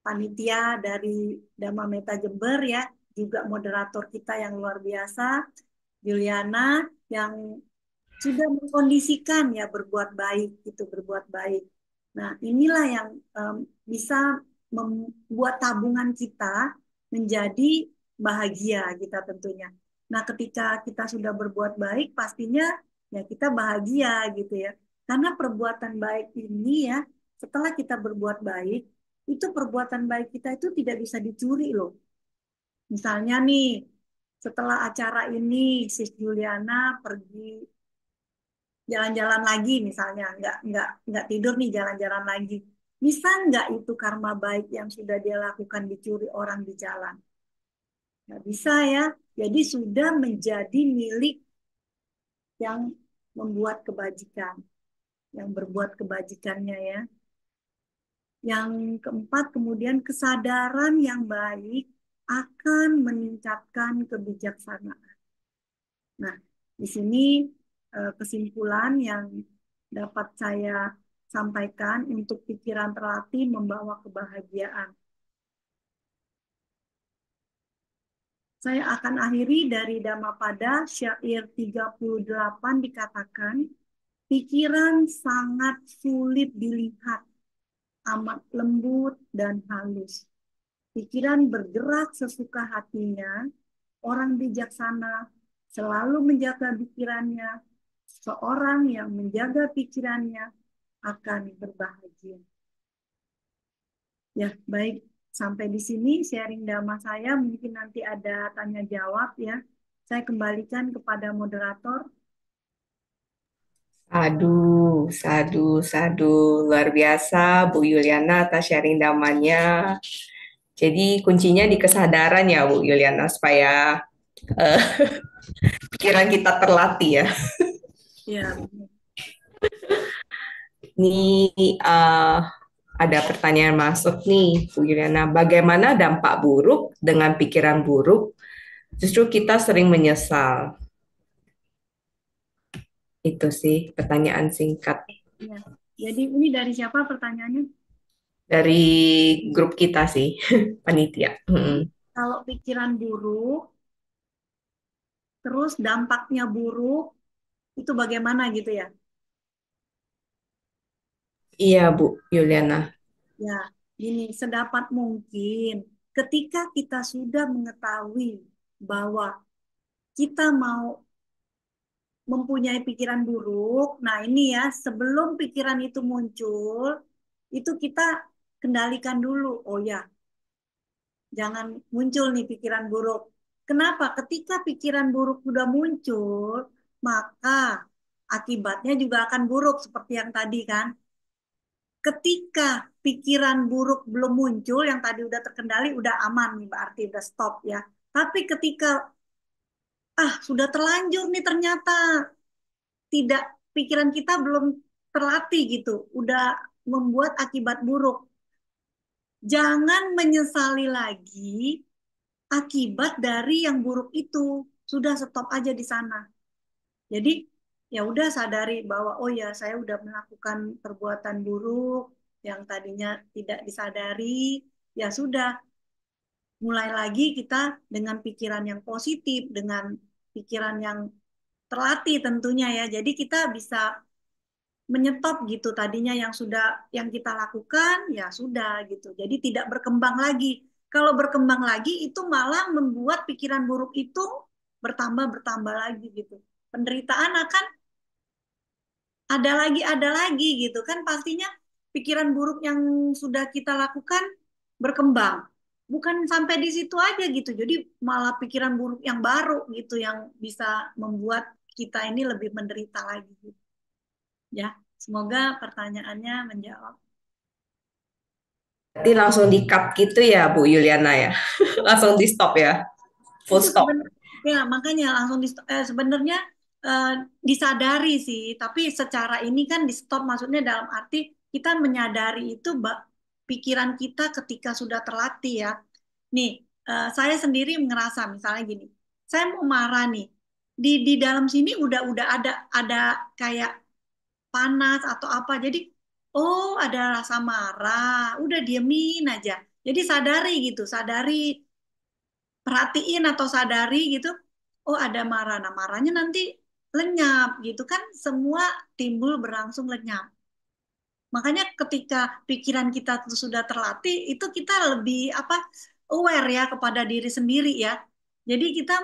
panitia dari Dhamma Metta Jember ya, juga moderator kita yang luar biasa, Juliana, yang sudah mengkondisikan ya berbuat baik, itu berbuat baik. Nah, inilah yang bisa membuat tabungan kita menjadi bahagia kita tentunya. Nah, ketika kita sudah berbuat baik, pastinya ya kita bahagia gitu ya. Karena perbuatan baik ini ya, setelah kita berbuat baik, itu perbuatan baik kita itu tidak bisa dicuri loh. Misalnya nih, setelah acara ini, Sis Juliana pergi jalan-jalan lagi misalnya, nggak tidur nih jalan-jalan lagi. Bisa nggak itu karma baik yang sudah dia lakukan dicuri orang di jalan? Nggak bisa ya. Jadi sudah menjadi milik yang membuat kebajikan, yang berbuat kebajikannya ya. Yang keempat, kemudian kesadaran yang baik akan meningkatkan kebijaksanaan. Nah, di sini kesimpulan yang dapat saya sampaikan untuk pikiran terlatih membawa kebahagiaan. Saya akan akhiri dari Dhammapada syair 38 dikatakan, pikiran sangat sulit dilihat, amat lembut dan halus. Pikiran bergerak sesuka hatinya, orang bijaksana selalu menjaga pikirannya. Seorang yang menjaga pikirannya akan berbahagia. Ya, baik. Sampai di sini sharing dhamma saya. Mungkin nanti ada tanya jawab ya. Saya kembalikan kepada moderator. Aduh, sadu, sadu. Luar biasa Bu Yuliana atas sharing damanya. Jadi kuncinya di kesadaran ya Bu Yuliana supaya eh, pikiran kita terlatih ya. Ya, Ini ada pertanyaan masuk nih Bu Yuliana. Bagaimana dampak buruk dengan pikiran buruk? Justru kita sering menyesal. Itu sih pertanyaan singkat ya. Jadi ini dari siapa pertanyaannya? dari grup kita sih, panitia. Kalau pikiran buruk, terus dampaknya buruk, itu bagaimana gitu ya? Iya Bu Yuliana. Ya, gini, sedapat mungkin ketika kita sudah mengetahui bahwa kita mau mempunyai pikiran buruk, nah ini ya, sebelum pikiran itu muncul, itu kita kendalikan dulu. Oh ya, jangan muncul nih pikiran buruk. Kenapa? Ketika pikiran buruk sudah muncul, maka akibatnya juga akan buruk seperti yang tadi kan. Ketika pikiran buruk belum muncul, yang tadi udah terkendali, udah aman nih, berarti udah stop ya. Tapi ketika sudah terlanjur nih ternyata tidak, pikiran kita belum terlatih gitu, udah membuat akibat buruk. Jangan menyesali lagi akibat dari yang buruk itu. Sudah stop aja di sana. Jadi ya udah sadari bahwa oh ya saya udah melakukan perbuatan buruk yang tadinya tidak disadari, ya sudah mulai lagi kita dengan pikiran yang positif, dengan pikiran yang terlatih tentunya ya. Jadi kita bisa menyetop gitu tadinya yang sudah yang kita lakukan ya sudah gitu. Jadi tidak berkembang lagi. Kalau berkembang lagi itu malah membuat pikiran buruk itu bertambah lagi gitu. penderitaan akan ada lagi gitu kan, pastinya pikiran buruk yang sudah kita lakukan berkembang. Bukan sampai di situ aja gitu. Jadi malah pikiran buruk yang baru gitu yang bisa membuat kita ini lebih menderita lagi gitu. Ya, semoga pertanyaannya menjawab. Berarti langsung di-cut gitu ya, Bu Yuliana ya? Langsung di-stop ya? Full Itu stop. ya makanya langsung sebenarnya eh, disadari sih, tapi secara ini kan di stop maksudnya dalam arti kita menyadari itu pikiran kita ketika sudah terlatih ya. Nih, saya sendiri ngerasa misalnya gini, saya mau marah nih, di dalam sini udah ada kayak panas atau apa, jadi oh ada rasa marah, udah diemin aja. Jadi sadari gitu, sadari perhatiin atau sadari gitu, oh ada marah, nah marahnya nanti lenyap gitu kan, semua timbul berangsung lenyap. Makanya ketika pikiran kita sudah terlatih, itu kita lebih apa aware ya kepada diri sendiri ya. Jadi kita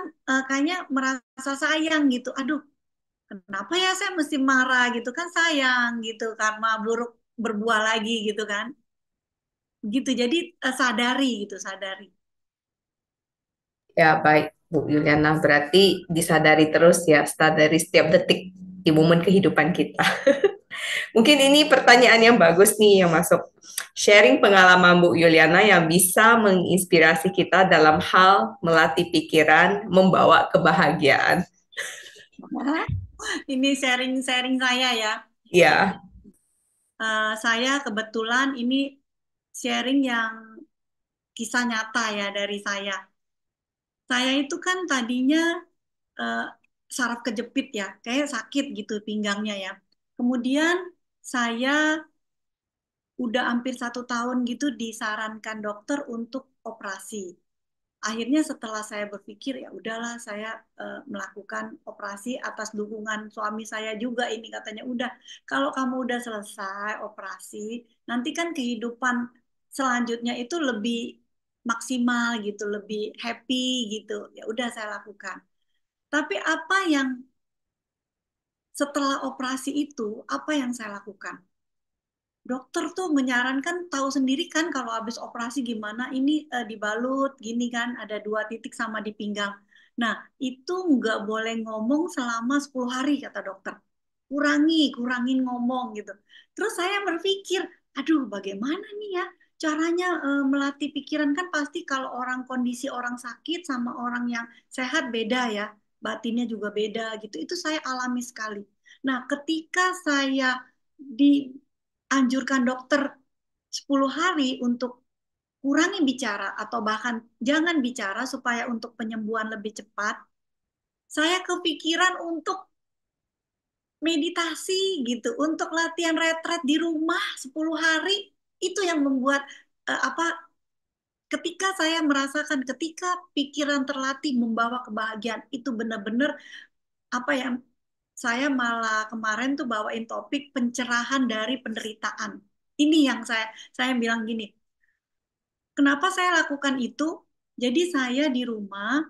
kayaknya merasa sayang gitu. Aduh, kenapa ya saya mesti marah gitu kan, sayang gitu karena buruk berbuah lagi gitu kan. Gitu. Jadi sadari gitu, sadari. Ya, baik, Bu Yuliana. Berarti disadari terus ya, sadari setiap detik di momen kehidupan kita. Mungkin ini pertanyaan yang bagus nih yang masuk. Sharing pengalaman Bu Yuliana yang bisa menginspirasi kita dalam hal melatih pikiran, membawa kebahagiaan. Ini sharing-sharing saya ya. Ya, Saya kebetulan ini sharing yang kisah nyata ya dari saya. Saya itu kan tadinya eh, saraf kejepit ya, kayak sakit gitu pinggangnya ya. Kemudian saya udah hampir 1 tahun gitu disarankan dokter untuk operasi. Akhirnya setelah saya berpikir ya udahlah saya melakukan operasi atas dukungan suami saya juga, ini katanya udah kalau kamu udah selesai operasi nanti kan kehidupan selanjutnya itu lebih maksimal gitu, lebih happy gitu. Ya udah saya lakukan. Tapi apa yang setelah operasi itu, apa yang saya lakukan? Dokter tuh menyarankan, tahu sendiri kan kalau habis operasi gimana, ini dibalut gini kan, ada 2 titik sama di pinggang. Nah, itu nggak boleh ngomong selama 10 hari, kata dokter. Kurangin ngomong gitu. Terus saya berpikir, aduh bagaimana nih ya caranya melatih pikiran, kan pasti kalau orang kondisi orang sakit sama orang yang sehat beda ya, batinnya juga beda gitu. Itu saya alami sekali. Nah, ketika saya dianjurkan dokter 10 hari untuk kurangi bicara atau bahkan jangan bicara supaya untuk penyembuhan lebih cepat, saya kepikiran untuk meditasi gitu, untuk latihan retret di rumah 10 hari. Itu yang membuat apa, ketika saya merasakan ketika pikiran terlatih membawa kebahagiaan, itu benar-benar apa yang saya malah kemarin tuh bawain topik pencerahan dari penderitaan. Ini yang saya bilang gini, kenapa saya lakukan itu? Jadi saya di rumah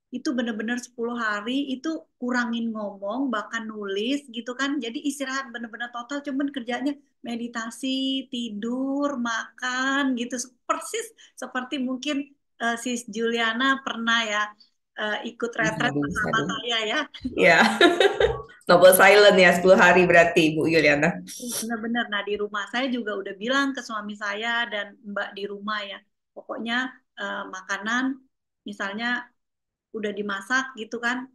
itu benar-benar 10 hari itu kurangin ngomong, bahkan nulis gitu kan. Jadi istirahat benar-benar total, cuman kerjanya meditasi, tidur, makan gitu. Persis seperti mungkin Sis Juliana pernah ya ikut retret sadu, bersama sadu. saya ya. Ya. Noble silent ya, 10 hari berarti, Bu Yuliana. Benar-benar. Nah, di rumah saya juga udah bilang ke suami saya dan Mbak di rumah ya, pokoknya makanan misalnya udah dimasak gitu kan,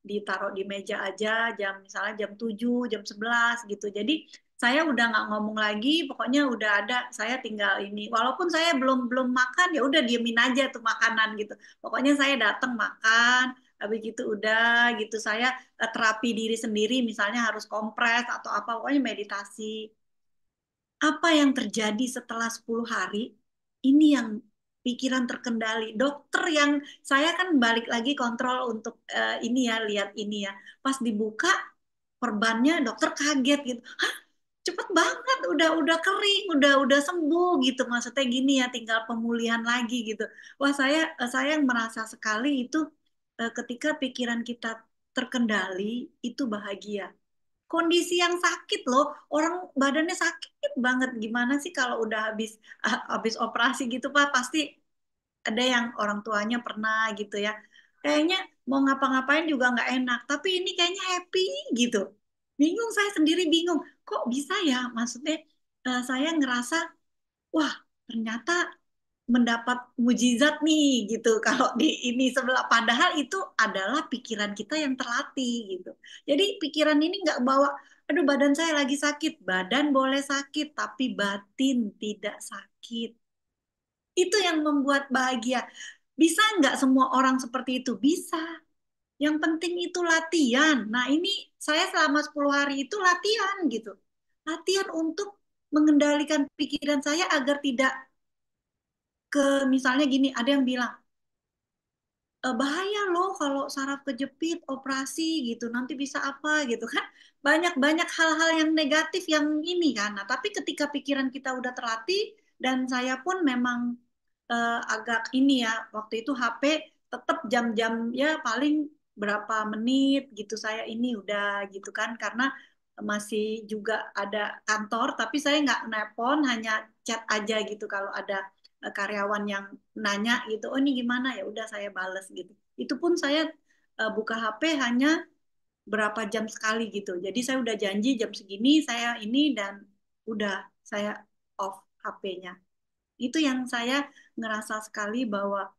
ditaruh di meja aja jam misalnya jam 7, jam 11 gitu. Jadi saya udah nggak ngomong lagi, pokoknya udah ada, saya tinggal ini. Walaupun saya belum belum makan ya udah diemin aja tuh makanan gitu. Pokoknya saya datang makan, habis gitu udah gitu saya terapi diri sendiri, misalnya harus kompres atau apa, pokoknya meditasi. Apa yang terjadi setelah 10 hari? Ini yang pikiran terkendali. Dokter yang saya kan balik lagi kontrol untuk ini ya, lihat ini ya. Pas dibuka perbannya dokter kaget gitu. Hah, cepet banget, udah kering, udah sembuh gitu. Maksudnya gini ya, tinggal pemulihan lagi gitu. Wah, saya yang merasa sekali itu ketika pikiran kita terkendali itu bahagia. Kondisi yang sakit loh, orang badannya sakit banget. Gimana sih kalau udah habis operasi gitu Pak, pasti ada yang orang tuanya pernah gitu ya. Kayaknya mau ngapa-ngapain juga nggak enak, tapi ini kayaknya happy gitu. Bingung, saya sendiri bingung. Kok bisa ya? Maksudnya saya ngerasa, wah ternyata mendapat mujizat nih gitu kalau di ini sebelah, padahal itu adalah pikiran kita yang terlatih gitu. Jadi pikiran ini nggak bawa, aduh badan saya lagi sakit. Badan boleh sakit tapi batin tidak sakit. Itu yang membuat bahagia. Bisa nggak semua orang seperti itu? Bisa. Yang penting itu latihan. Nah ini saya selama 10 hari itu latihan gitu. Latihan untuk mengendalikan pikiran saya agar tidak ke, misalnya gini, ada yang bilang, bahaya loh kalau saraf kejepit operasi gitu nanti bisa apa gitu kan, banyak-banyak hal-hal yang negatif yang ini kan. Nah tapi ketika pikiran kita udah terlatih, dan saya pun memang agak ini ya, waktu itu HP tetap jam-jam ya paling berapa menit gitu saya ini udah gitu kan, karena masih juga ada kantor tapi saya nggak nelpon, hanya chat aja gitu kalau ada karyawan yang nanya gitu, oh ini gimana, ya udah saya bales gitu. Itu pun saya buka HP hanya berapa jam sekali gitu. Jadi saya udah janji jam segini saya ini, dan udah saya off HP-nya. Itu yang saya ngerasa sekali bahwa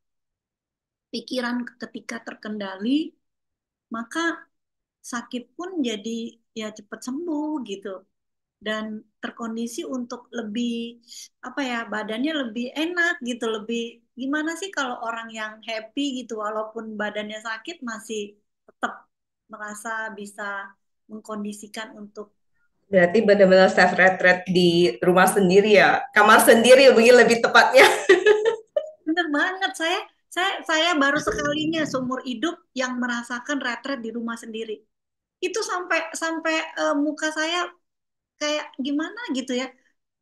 pikiran ketika terkendali, maka sakit pun jadi ya cepat sembuh gitu. Dan terkondisi untuk lebih apa ya, badannya lebih enak gitu, lebih gimana sih kalau orang yang happy gitu walaupun badannya sakit masih tetap merasa bisa mengkondisikan untuk. Berarti benar-benar self retreat di rumah sendiri ya, kamar sendiri lebih tepatnya. Bener banget, saya baru sekalinya seumur hidup yang merasakan retret di rumah sendiri. Itu sampai sampai muka saya kayak gimana gitu ya.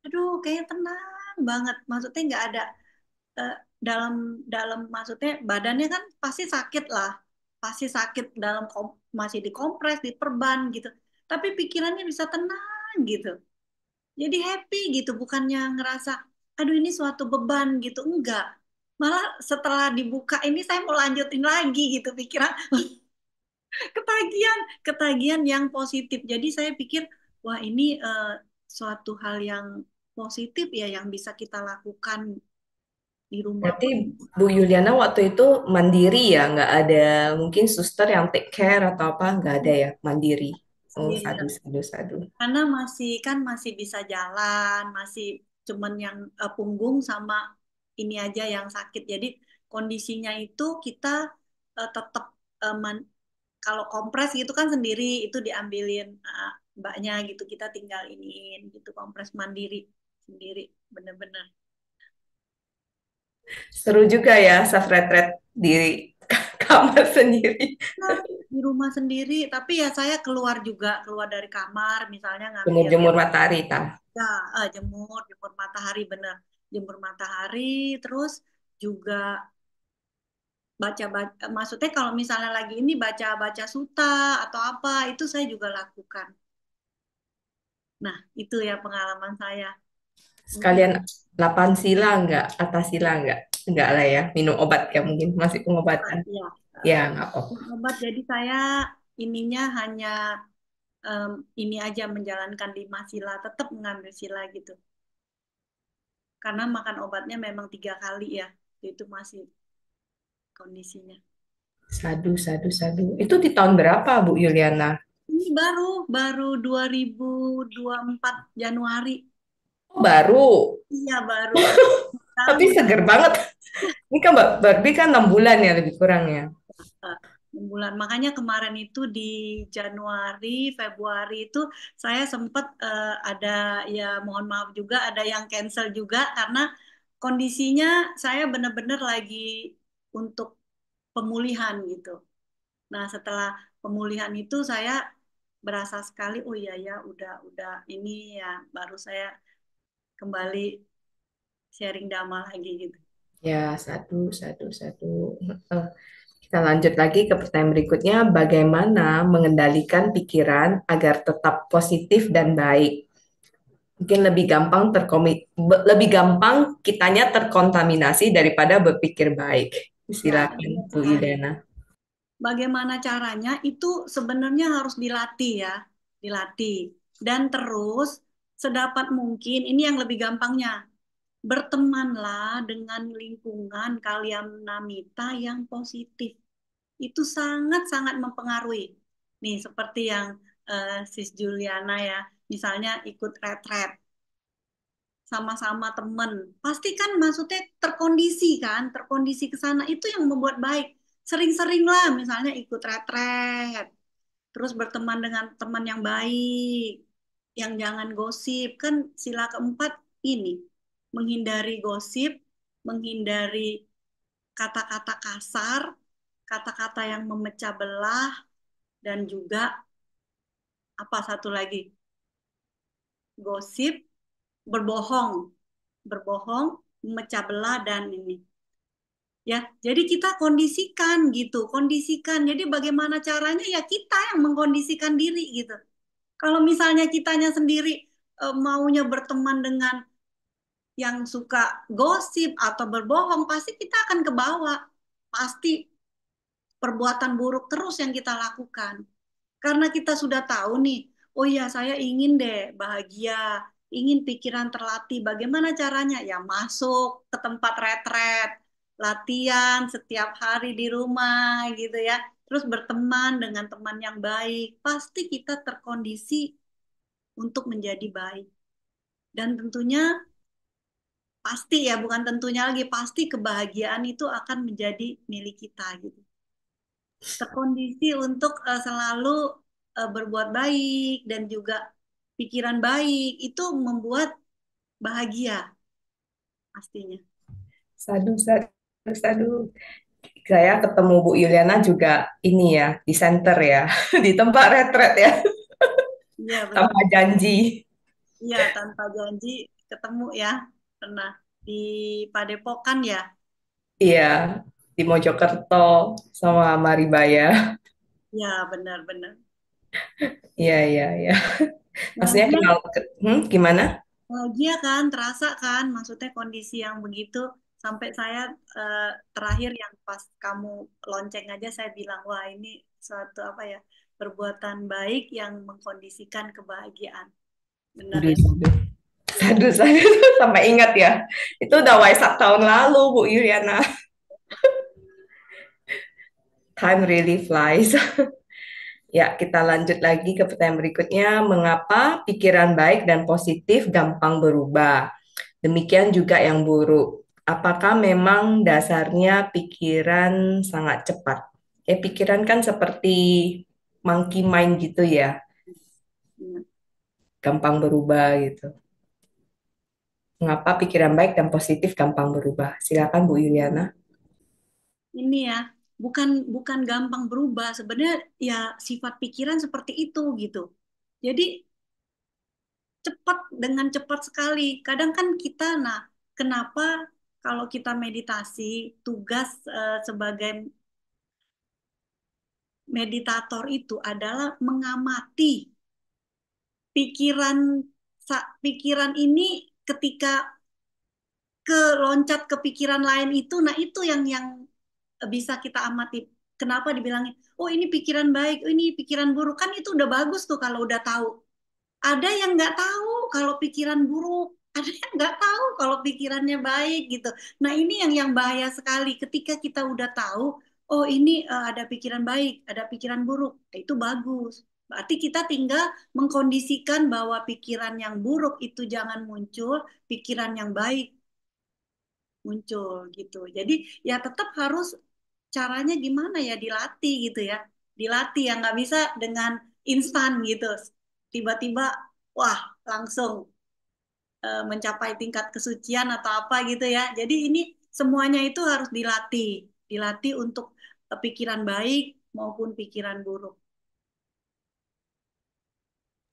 Aduh, kayaknya tenang banget. Maksudnya nggak ada eh, dalam dalam maksudnya badannya kan pasti sakit lah. Pasti sakit dalam masih dikompres, diperban gitu. Tapi pikirannya bisa tenang gitu. Jadi happy gitu, bukannya ngerasa aduh ini suatu beban gitu. Enggak. Malah setelah dibuka ini saya mau lanjutin lagi gitu pikiran, ketagihan, ketagihan yang positif. Jadi saya pikir, wah ini suatu hal yang positif ya yang bisa kita lakukan di rumah Berarti pun Bu Yuliana waktu itu mandiri ya, nggak ada mungkin suster yang take care atau apa, nggak ada ya, mandiri. Oh, sadu, sendirian. sadu, sadu. Karena masih kan masih bisa jalan, masih cuman yang punggung sama ini aja yang sakit. Jadi kondisinya itu kita tetap kalau kompres gitu kan sendiri, itu diambilin mbaknya gitu, kita tinggal iniin gitu, kompres mandiri sendiri, bener-bener. Seru juga ya, self retreat di kamar sendiri. Bener, di rumah sendiri, tapi ya saya keluar juga, keluar dari kamar, misalnya ngambil ya, Jemur-jemur matahari, tah. ya jemur, jemur matahari, bener, jemur matahari, terus juga baca-baca, maksudnya kalau misalnya lagi ini baca-baca suta atau apa, itu saya juga lakukan. Nah, itu ya pengalaman saya. Mungkin Sekalian 8 sila nggak, atas sila nggak? Nggak lah ya, minum obat ya mungkin, masih obat pengobatan. ya. Ya, nggak apa-apa. Obat, jadi saya ininya hanya em, ini aja, menjalankan 5 sila, tetap mengambil sila gitu. Karena makan obatnya memang 3 kali ya, itu masih kondisinya. Sadu, sadu, sadu. Itu di tahun berapa, Bu Yuliana? Ini baru baru 2024 Januari. Oh, baru, Iya baru tapi kali. seger banget. Ini kan berarti kan 6 bulan ya lebih kurang ya. eh, bulan. Makanya kemarin itu di Januari, Februari itu saya sempat ada, ya mohon maaf juga, ada yang cancel juga karena kondisinya saya benar-benar lagi untuk pemulihan gitu. Nah, setelah pemulihan itu saya berasa sekali, oh iya ya, udah ini ya, baru saya kembali sharing dhamma lagi gitu. Ya, satu, satu, satu. Kita lanjut lagi ke pertanyaan berikutnya, bagaimana mengendalikan pikiran agar tetap positif dan baik? Mungkin lebih gampang kitanya terkontaminasi daripada berpikir baik. Ya, Silakan benar Bu sekali. Iliana. Bagaimana caranya itu sebenarnya harus dilatih ya, dilatih. Dan terus sedapat mungkin ini yang lebih gampangnya, bertemanlah dengan lingkungan kalian namita yang positif. Itu sangat-sangat mempengaruhi. Nih, seperti yang Sis Juliana ya, misalnya ikut retret sama-sama temen. Pasti kan maksudnya terkondisi kan, terkondisi ke sana itu yang membuat baik. Sering-sering lah misalnya ikut retret, terus berteman dengan teman yang baik, yang jangan gosip. Kan sila keempat ini, menghindari gosip, menghindari kata-kata kasar, kata-kata yang memecah belah, dan juga apa satu lagi, gosip, berbohong, berbohong, memecah belah dan ini. Ya, jadi kita kondisikan gitu, kondisikan. Jadi bagaimana caranya ya kita yang mengkondisikan diri gitu. Kalau misalnya kitanya sendiri maunya berteman dengan yang suka gosip atau berbohong, pasti kita akan ke bawah. Pasti perbuatan buruk terus yang kita lakukan. Karena kita sudah tahu nih, oh ya saya ingin deh bahagia, ingin pikiran terlatih. Bagaimana caranya? Ya masuk ke tempat retret, latihan setiap hari di rumah gitu ya. Terus berteman dengan teman yang baik. Pasti kita terkondisi untuk menjadi baik. Dan tentunya pasti ya, bukan tentunya lagi, pasti kebahagiaan itu akan menjadi milik kita gitu. Terkondisi untuk selalu berbuat baik dan juga pikiran baik itu membuat bahagia pastinya. Sadu, sadu, sadu. Saya ketemu Bu Yuliana juga ini ya, di center ya, di tempat retret ya, Iya benar. tanpa janji. Iya tanpa janji ketemu ya. Pernah di Padepokan ya. Iya, di Mojokerto sama Maribaya. Iya benar-benar. Iya, iya, iya. Maksudnya Bahagia, gimana? bahagia kan, terasa kan, maksudnya kondisi yang begitu sampai saya terakhir yang pas kamu lonceng aja saya bilang wah ini suatu apa ya perbuatan baik yang mengkondisikan kebahagiaan. Benar Waduh, ya? waduh. Sadu, sadu. Sampai ingat ya. Itu udah Waisak tahun lalu, Bu Yuliana. Time really flies. Ya, kita lanjut lagi ke pertanyaan berikutnya. Mengapa pikiran baik dan positif gampang berubah? Demikian juga yang buruk. Apakah memang dasarnya pikiran sangat cepat? Pikiran kan seperti monkey mind gitu ya, Benar. gampang berubah gitu. Mengapa pikiran baik dan positif gampang berubah? Silakan Bu Yuliana. Ini ya, bukan bukan gampang berubah. Sebenarnya ya sifat pikiran seperti itu gitu. Jadi cepat dengan cepat sekali. Kadang kan kita, nah, kenapa kalau kita meditasi, tugas sebagai meditator itu adalah mengamati pikiran pikiran ini ketika ke loncat ke pikiran lain itu, nah itu yang bisa kita amati. Kenapa dibilangin, oh ini pikiran baik, oh ini pikiran buruk, kan itu udah bagus tuh kalau udah tahu. Ada yang nggak tahu kalau pikiran buruk, ada yang nggak tahu kalau pikirannya baik gitu. Nah ini yang bahaya sekali ketika kita udah tahu, oh ini ada pikiran baik, ada pikiran buruk, nah, itu bagus. Berarti kita tinggal mengkondisikan bahwa pikiran yang buruk itu jangan muncul, pikiran yang baik muncul gitu. Jadi ya tetap harus caranya gimana ya dilatih gitu ya. Dilatih yang nggak bisa dengan instan gitu. Tiba-tiba wah langsung mencapai tingkat kesucian atau apa gitu ya. Jadi ini semuanya itu harus dilatih. Dilatih untuk pikiran baik maupun pikiran buruk.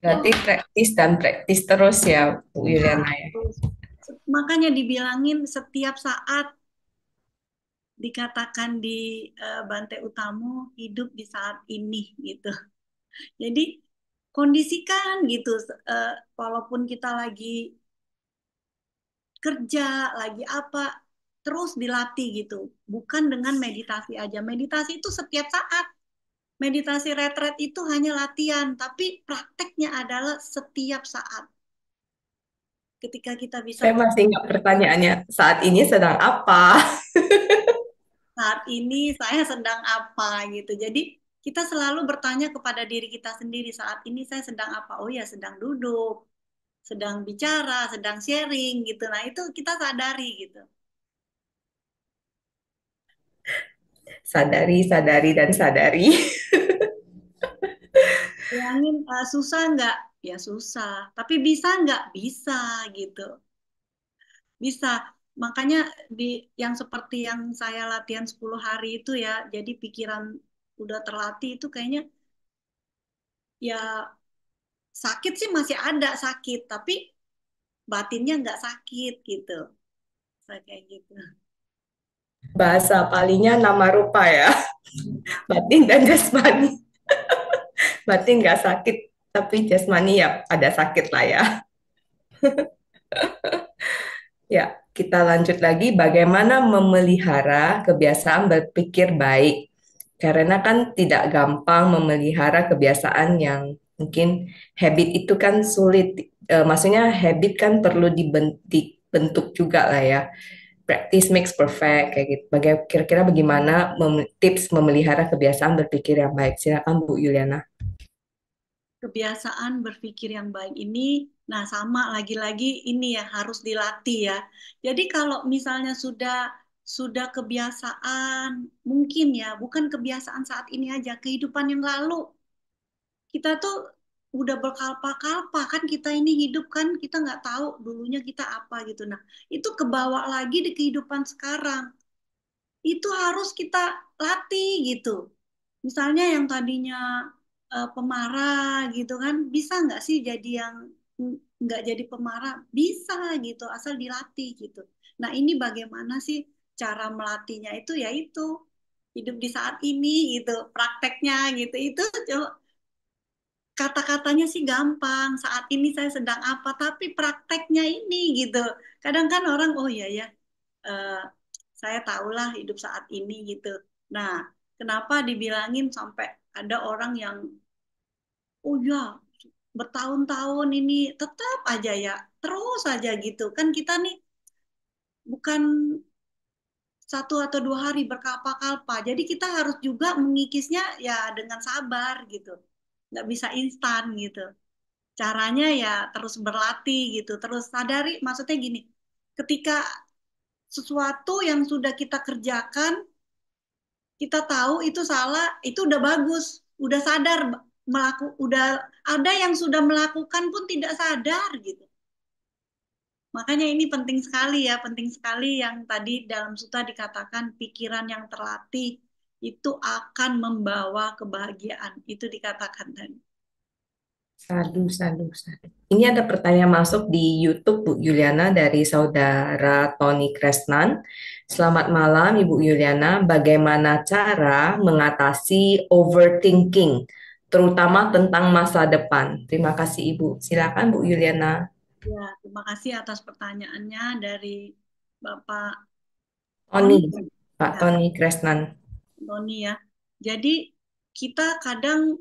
Dan Berarti praktis dan praktis terus ya, Bu ya, Yuliana ya. terus makanya dibilangin setiap saat dikatakan di Bante Utamo hidup di saat ini gitu. Jadi kondisikan gitu, walaupun kita lagi kerja, lagi apa, terus dilatih gitu. Bukan dengan meditasi aja. Meditasi itu setiap saat. Meditasi retret itu hanya latihan, tapi prakteknya adalah setiap saat. Ketika kita bisa Saya masih ingat pertanyaannya, saat ini sedang apa? saat ini saya sedang apa gitu. Jadi kita selalu bertanya kepada diri kita sendiri, saat ini saya sedang apa? Oh ya, sedang duduk, sedang bicara, sedang sharing gitu. Nah, itu kita sadari gitu. Sadari, sadari, dan sadari. Bayangin susah nggak? Ya susah. Tapi bisa nggak? Bisa gitu. Bisa. Makanya di yang seperti yang saya latihan 10 hari itu ya, jadi pikiran udah terlatih itu kayaknya ya sakit sih masih ada sakit, tapi batinnya nggak sakit gitu. Saya kayak gitu. Bahasa palingnya nama rupa ya, batin dan jasmani. Batin nggak sakit, tapi jasmani ya ada sakit lah ya. Ya, kita lanjut lagi bagaimana memelihara kebiasaan berpikir baik. Karena kan tidak gampang memelihara kebiasaan yang mungkin habit itu kan sulit. Maksudnya habit kan perlu dibentuk juga lah ya. Practice makes perfect kayak gitu. Kira-kira bagaimana tips memelihara kebiasaan berpikir yang baik? Silakan Bu Yuliana. Kebiasaan berpikir yang baik ini, nah sama lagi-lagi ini ya harus dilatih ya. Jadi kalau misalnya sudah kebiasaan, mungkin ya bukan kebiasaan saat ini aja, kehidupan yang lalu kita tuh udah berkalpa-kalpa kan kita ini hidup kan kita nggak tahu dulunya kita apa gitu. Nah itu kebawa lagi di kehidupan sekarang. Itu harus kita latih gitu. Misalnya yang tadinya pemarah gitu kan, bisa nggak sih jadi yang nggak jadi pemarah? Bisa gitu, asal dilatih gitu. Nah ini bagaimana sih cara melatihnya itu yaitu hidup di saat ini gitu, prakteknya gitu. Itu kata-katanya sih gampang, saat ini saya sedang apa, tapi prakteknya ini gitu. Kadang kan orang, oh iya ya, eh, saya tahulah hidup saat ini gitu. Nah, kenapa dibilangin sampai ada orang yang, oh ya, bertahun-tahun ini tetap aja ya, terus aja gitu. Kan kita nih bukan 1 atau 2 hari berkalpa-kalpa. Jadi kita harus juga mengikisnya ya dengan sabar gitu. Nggak bisa instan gitu. Caranya ya terus berlatih gitu, terus sadari, maksudnya gini, ketika sesuatu yang sudah kita kerjakan, kita tahu itu salah, itu udah bagus, udah sadar udah ada yang sudah melakukan pun tidak sadar gitu. Makanya ini penting sekali ya, penting sekali yang tadi dalam sutra dikatakan pikiran yang terlatih itu akan membawa kebahagiaan. Itu dikatakan tadi. Sadu, sadu, sadu. Ini ada pertanyaan masuk di YouTube Bu Yuliana dari saudara Tony Kresnan. Selamat malam Ibu Yuliana. Bagaimana cara mengatasi overthinking, terutama tentang masa depan? Terima kasih Ibu. Silakan Bu Yuliana. Ya, terima kasih atas pertanyaannya dari Bapak Tony, Tony. Pak Ya, Tony Kresnan. Tony ya. Jadi kita kadang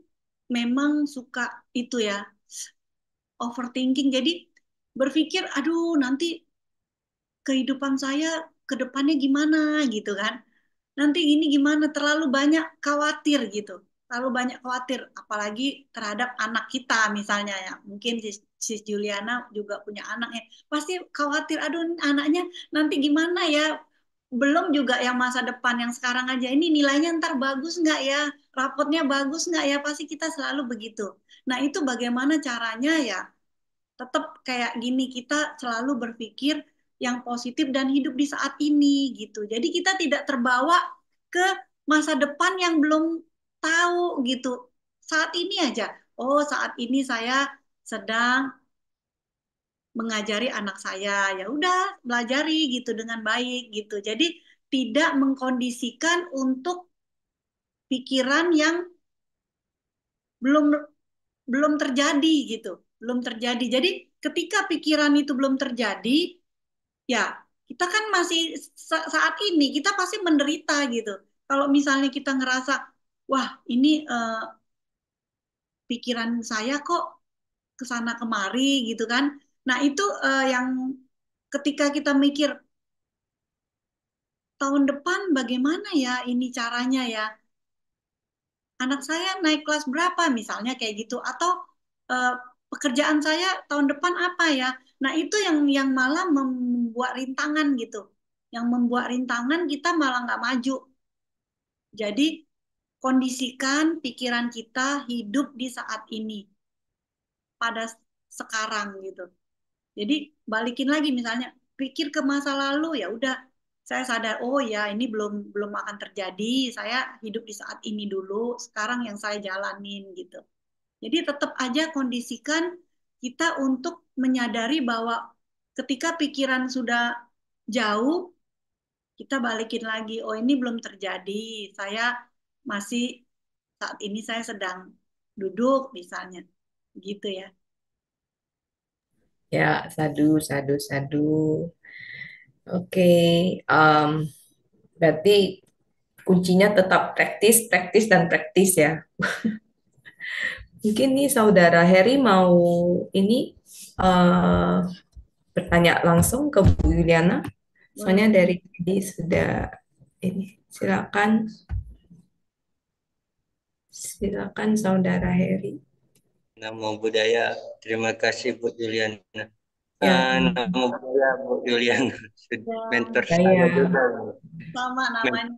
memang suka itu ya, overthinking. Jadi berpikir, aduh nanti kehidupan saya ke depannya gimana gitu kan. Nanti ini gimana, terlalu banyak khawatir gitu. Terlalu banyak khawatir, apalagi terhadap anak kita misalnya ya. Mungkin si Juliana juga punya anak ya. Pasti khawatir, aduh anaknya nanti gimana ya. Belum juga yang masa depan yang sekarang aja. Ini nilainya ntar bagus nggak ya? Rapotnya bagus nggak ya? Pasti kita selalu begitu. Nah itu bagaimana caranya ya? Tetap kayak gini, kita selalu berpikir yang positif dan hidup di saat ini gitu. Jadi kita tidak terbawa ke masa depan yang belum tahu gitu. Saat ini aja. Oh, saat ini saya sedang mengajari anak saya. Ya udah, belajari gitu dengan baik gitu. Jadi tidak mengkondisikan untuk pikiran yang belum belum terjadi gitu, belum terjadi. Jadi ketika pikiran itu belum terjadi, ya kita kan masih saat ini kita pasti menderita gitu. Kalau misalnya kita ngerasa, wah ini pikiran saya kok kesana kemari gitu kan. Nah itu yang ketika kita mikir tahun depan bagaimana ya ini caranya ya, anak saya naik kelas berapa misalnya kayak gitu, atau eh, pekerjaan saya tahun depan apa ya. Nah itu yang malah membuat rintangan gitu, yang membuat rintangan kita malah nggak maju. Jadi kondisikan pikiran kita hidup di saat ini, pada sekarang gitu. Jadi balikin lagi misalnya pikir ke masa lalu, ya udah saya sadar, oh ya ini belum belum akan terjadi, saya hidup di saat ini dulu, sekarang yang saya jalanin gitu. Jadi tetap aja kondisikan kita untuk menyadari bahwa ketika pikiran sudah jauh, kita balikin lagi, oh ini belum terjadi, saya masih saat ini saya sedang duduk misalnya, gitu ya. Ya, sadu, sadu, sadu. Oke, em, berarti kuncinya tetap praktis, praktis, dan praktis ya. Mungkin nih Saudara Heri mau ini eh, bertanya langsung ke Bu Yuliana. Boleh. Soalnya dari tadi sudah ini. Silakan, silakan Saudara Heri. Namo Buddhaya. Terima kasih Bu Juliana. Ya, Namo Buddhaya Bu Juliana. Ya, Mentor saya saya. juga. sama namanya.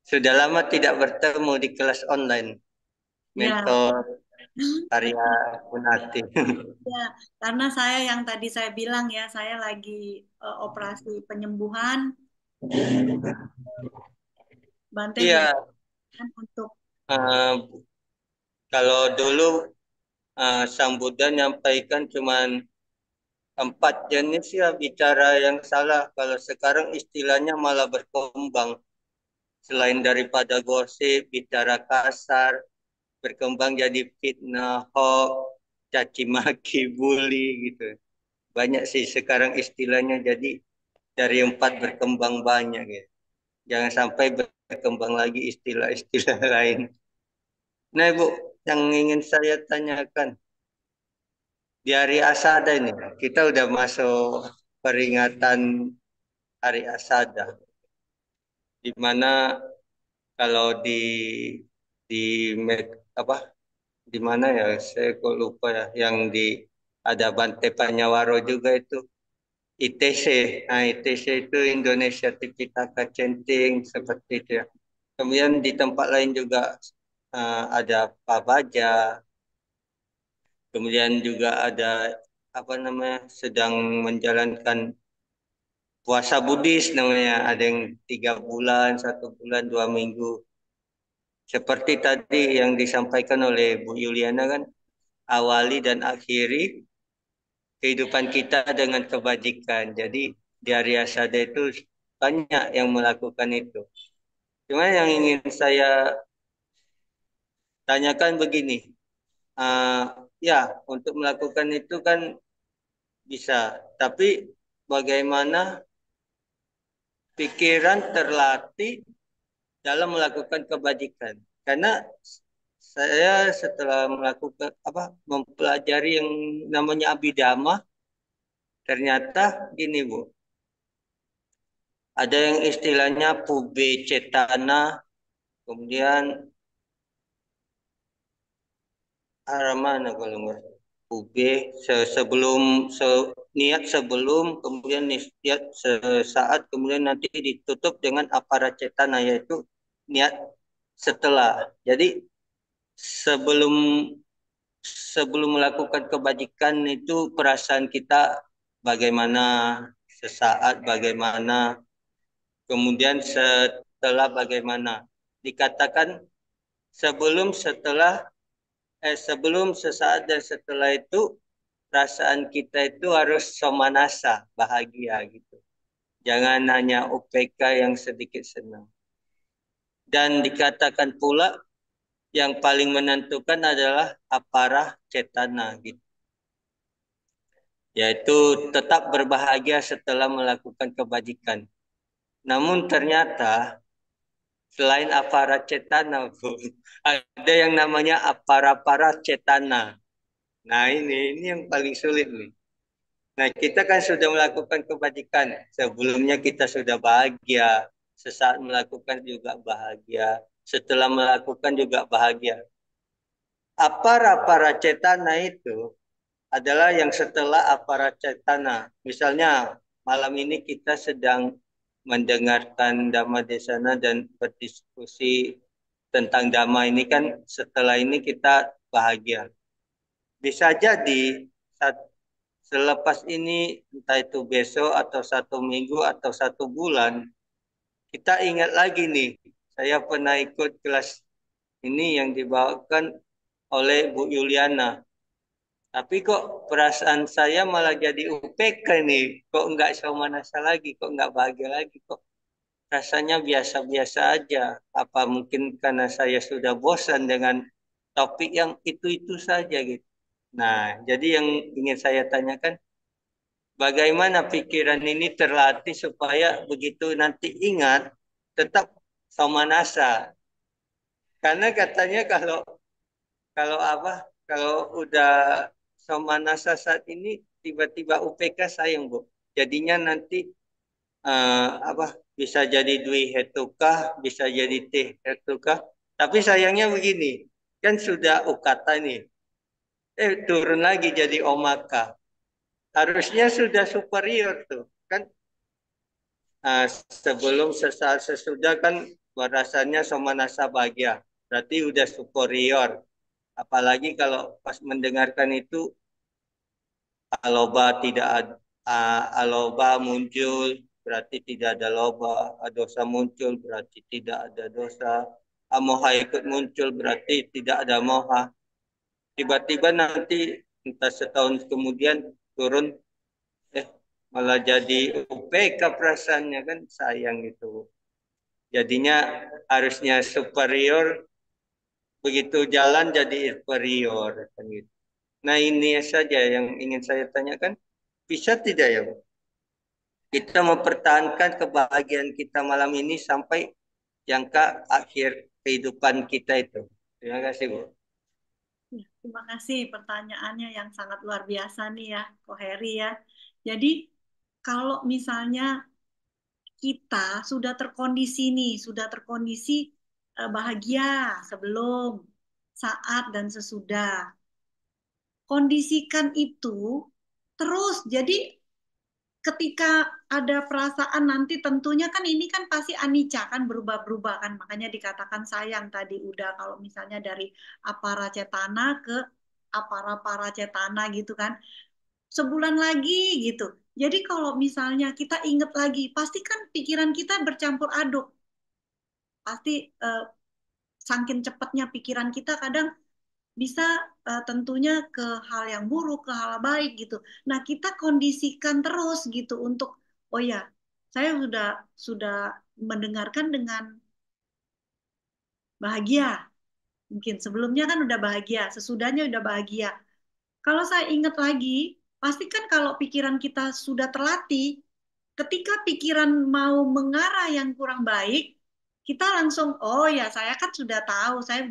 Sudah lama tidak bertemu di kelas online. Ya, Mentor Arya Gunati. ya, karena saya yang tadi saya bilang ya, saya lagi operasi penyembuhan, jadi Bante Iya, biarkan untuk eh, kalau dulu Sang Buddha nyampaikan cuman 4 jenis ya bicara yang salah. Kalau sekarang istilahnya malah berkembang. Selain daripada gosip, bicara kasar, berkembang jadi fitnah, hoax, caci maki, bully gitu. Banyak sih sekarang istilahnya, jadi dari 4 berkembang banyak gitu. Jangan sampai berkembang lagi istilah-istilah lain. Nah Ibu, yang ingin saya tanyakan, di hari Asada ini, kita udah masuk peringatan hari Asada, di mana kalau apa di mana ya saya kok lupa ya, yang di ada Bante Panyawaro juga itu ITC. Nah ITC itu Indonesia Tipitaka Centing seperti itu ya. Kemudian di tempat lain juga ada Pak Baja, kemudian juga ada apa namanya sedang menjalankan puasa Buddhis namanya, ada yang 3 bulan, 1 bulan, 2 minggu. Seperti tadi yang disampaikan oleh Bu Yuliana kan, awali dan akhiri kehidupan kita dengan kebajikan. Jadi di area Sada itu banyak yang melakukan itu. Cuma yang ingin saya tanyakan begini, ya untuk melakukan itu kan bisa, tapi bagaimana pikiran terlatih dalam melakukan kebajikan? Karena saya setelah melakukan mempelajari yang namanya abidama, ternyata gini Bu, ada yang istilahnya pube cetana, kemudian aramana kalau nggak pube sebelum niat sebelum, kemudian niat sesaat, kemudian nanti ditutup dengan apara cetana, yaitu niat setelah. Jadi sebelum sebelum melakukan kebajikan itu perasaan kita bagaimana, sesaat bagaimana, kemudian setelah bagaimana. Dikatakan sebelum setelah sebelum sesaat dan setelah itu perasaan kita itu harus somanasa, bahagia gitu. Jangan hanya UPK yang sedikit senang. Dan dikatakan pula yang paling menentukan adalah aparah cetana gitu. Yaitu tetap berbahagia setelah melakukan kebajikan. Namun ternyata selain aparat cetana, Bu, ada yang namanya para cetana. Nah ini yang paling sulit nih. Nah kita kan sudah melakukan kebajikan. Sebelumnya kita sudah bahagia. Sesaat melakukan juga bahagia. Setelah melakukan juga bahagia. Para cetana itu adalah yang setelah aparat cetana. Misalnya malam ini kita sedang mendengarkan Dhamma Desana dan berdiskusi tentang Dhamma ini kan setelah ini kita bahagia. Bisa jadi selepas ini entah itu besok atau 1 minggu atau 1 bulan kita ingat lagi nih saya pernah ikut kelas ini yang dibawakan oleh Bu Yuliana. Tapi kok perasaan saya malah jadi UPK nih. Kok enggak Saumanasa lagi, kok enggak bahagia lagi, kok rasanya biasa-biasa aja. Apa mungkin karena saya sudah bosan dengan topik yang itu-itu saja gitu. Nah, jadi yang ingin saya tanyakan, bagaimana pikiran ini terlatih supaya begitu nanti ingat, tetap Saumanasa. Karena katanya kalau kalau apa? Kalau udah Somanasa saat ini tiba-tiba UPK sayang, Bu. Jadinya nanti apa? Bisa jadi Dwi Hetuka, bisa jadi T Hetuka. Tapi sayangnya begini, kan sudah UKata nih. Turun lagi jadi Omaka. Harusnya sudah superior tuh. Kan sebelum sesaat sesudah kan barasannya Somanasa bahagia. Berarti udah superior. Apalagi kalau pas mendengarkan itu aloba tidak ada aloba muncul berarti tidak ada loba, dosa muncul berarti tidak ada dosa, moha ikut muncul berarti tidak ada moha. Tiba-tiba nanti entah setahun kemudian turun eh malah jadi UPK perasaannya kan sayang gitu. Jadinya harusnya superior begitu jalan jadi inferior kan gitu. Nah ini saja yang ingin saya tanyakan. Bisa tidak ya, Bu? Kita mempertahankan kebahagiaan kita malam ini sampai jangka akhir kehidupan kita itu. Terima kasih, Bu. Ya, terima kasih pertanyaannya yang sangat luar biasa nih ya, Ko Heri ya. Jadi kalau misalnya kita sudah terkondisi nih, sudah terkondisi bahagia sebelum, saat, dan sesudah. Kondisikan itu terus. Jadi ketika ada perasaan nanti tentunya kan ini kan pasti anicca kan berubah-berubah kan. Makanya dikatakan sayang tadi udah kalau misalnya dari apara cetana ke apara para cetana gitu kan. Sebulan lagi gitu. Jadi kalau misalnya kita ingat lagi, pasti kan pikiran kita bercampur aduk. Pasti saking cepatnya pikiran kita kadang bisa tentunya ke hal yang buruk, ke hal baik gitu. Nah, kita kondisikan terus gitu untuk oh ya, saya sudah mendengarkan dengan bahagia. Mungkin sebelumnya kan udah bahagia, sesudahnya udah bahagia. Kalau saya ingat lagi, pasti kan kalau pikiran kita sudah terlatih, ketika pikiran mau mengarah yang kurang baik, kita langsung, oh ya saya kan sudah tahu, saya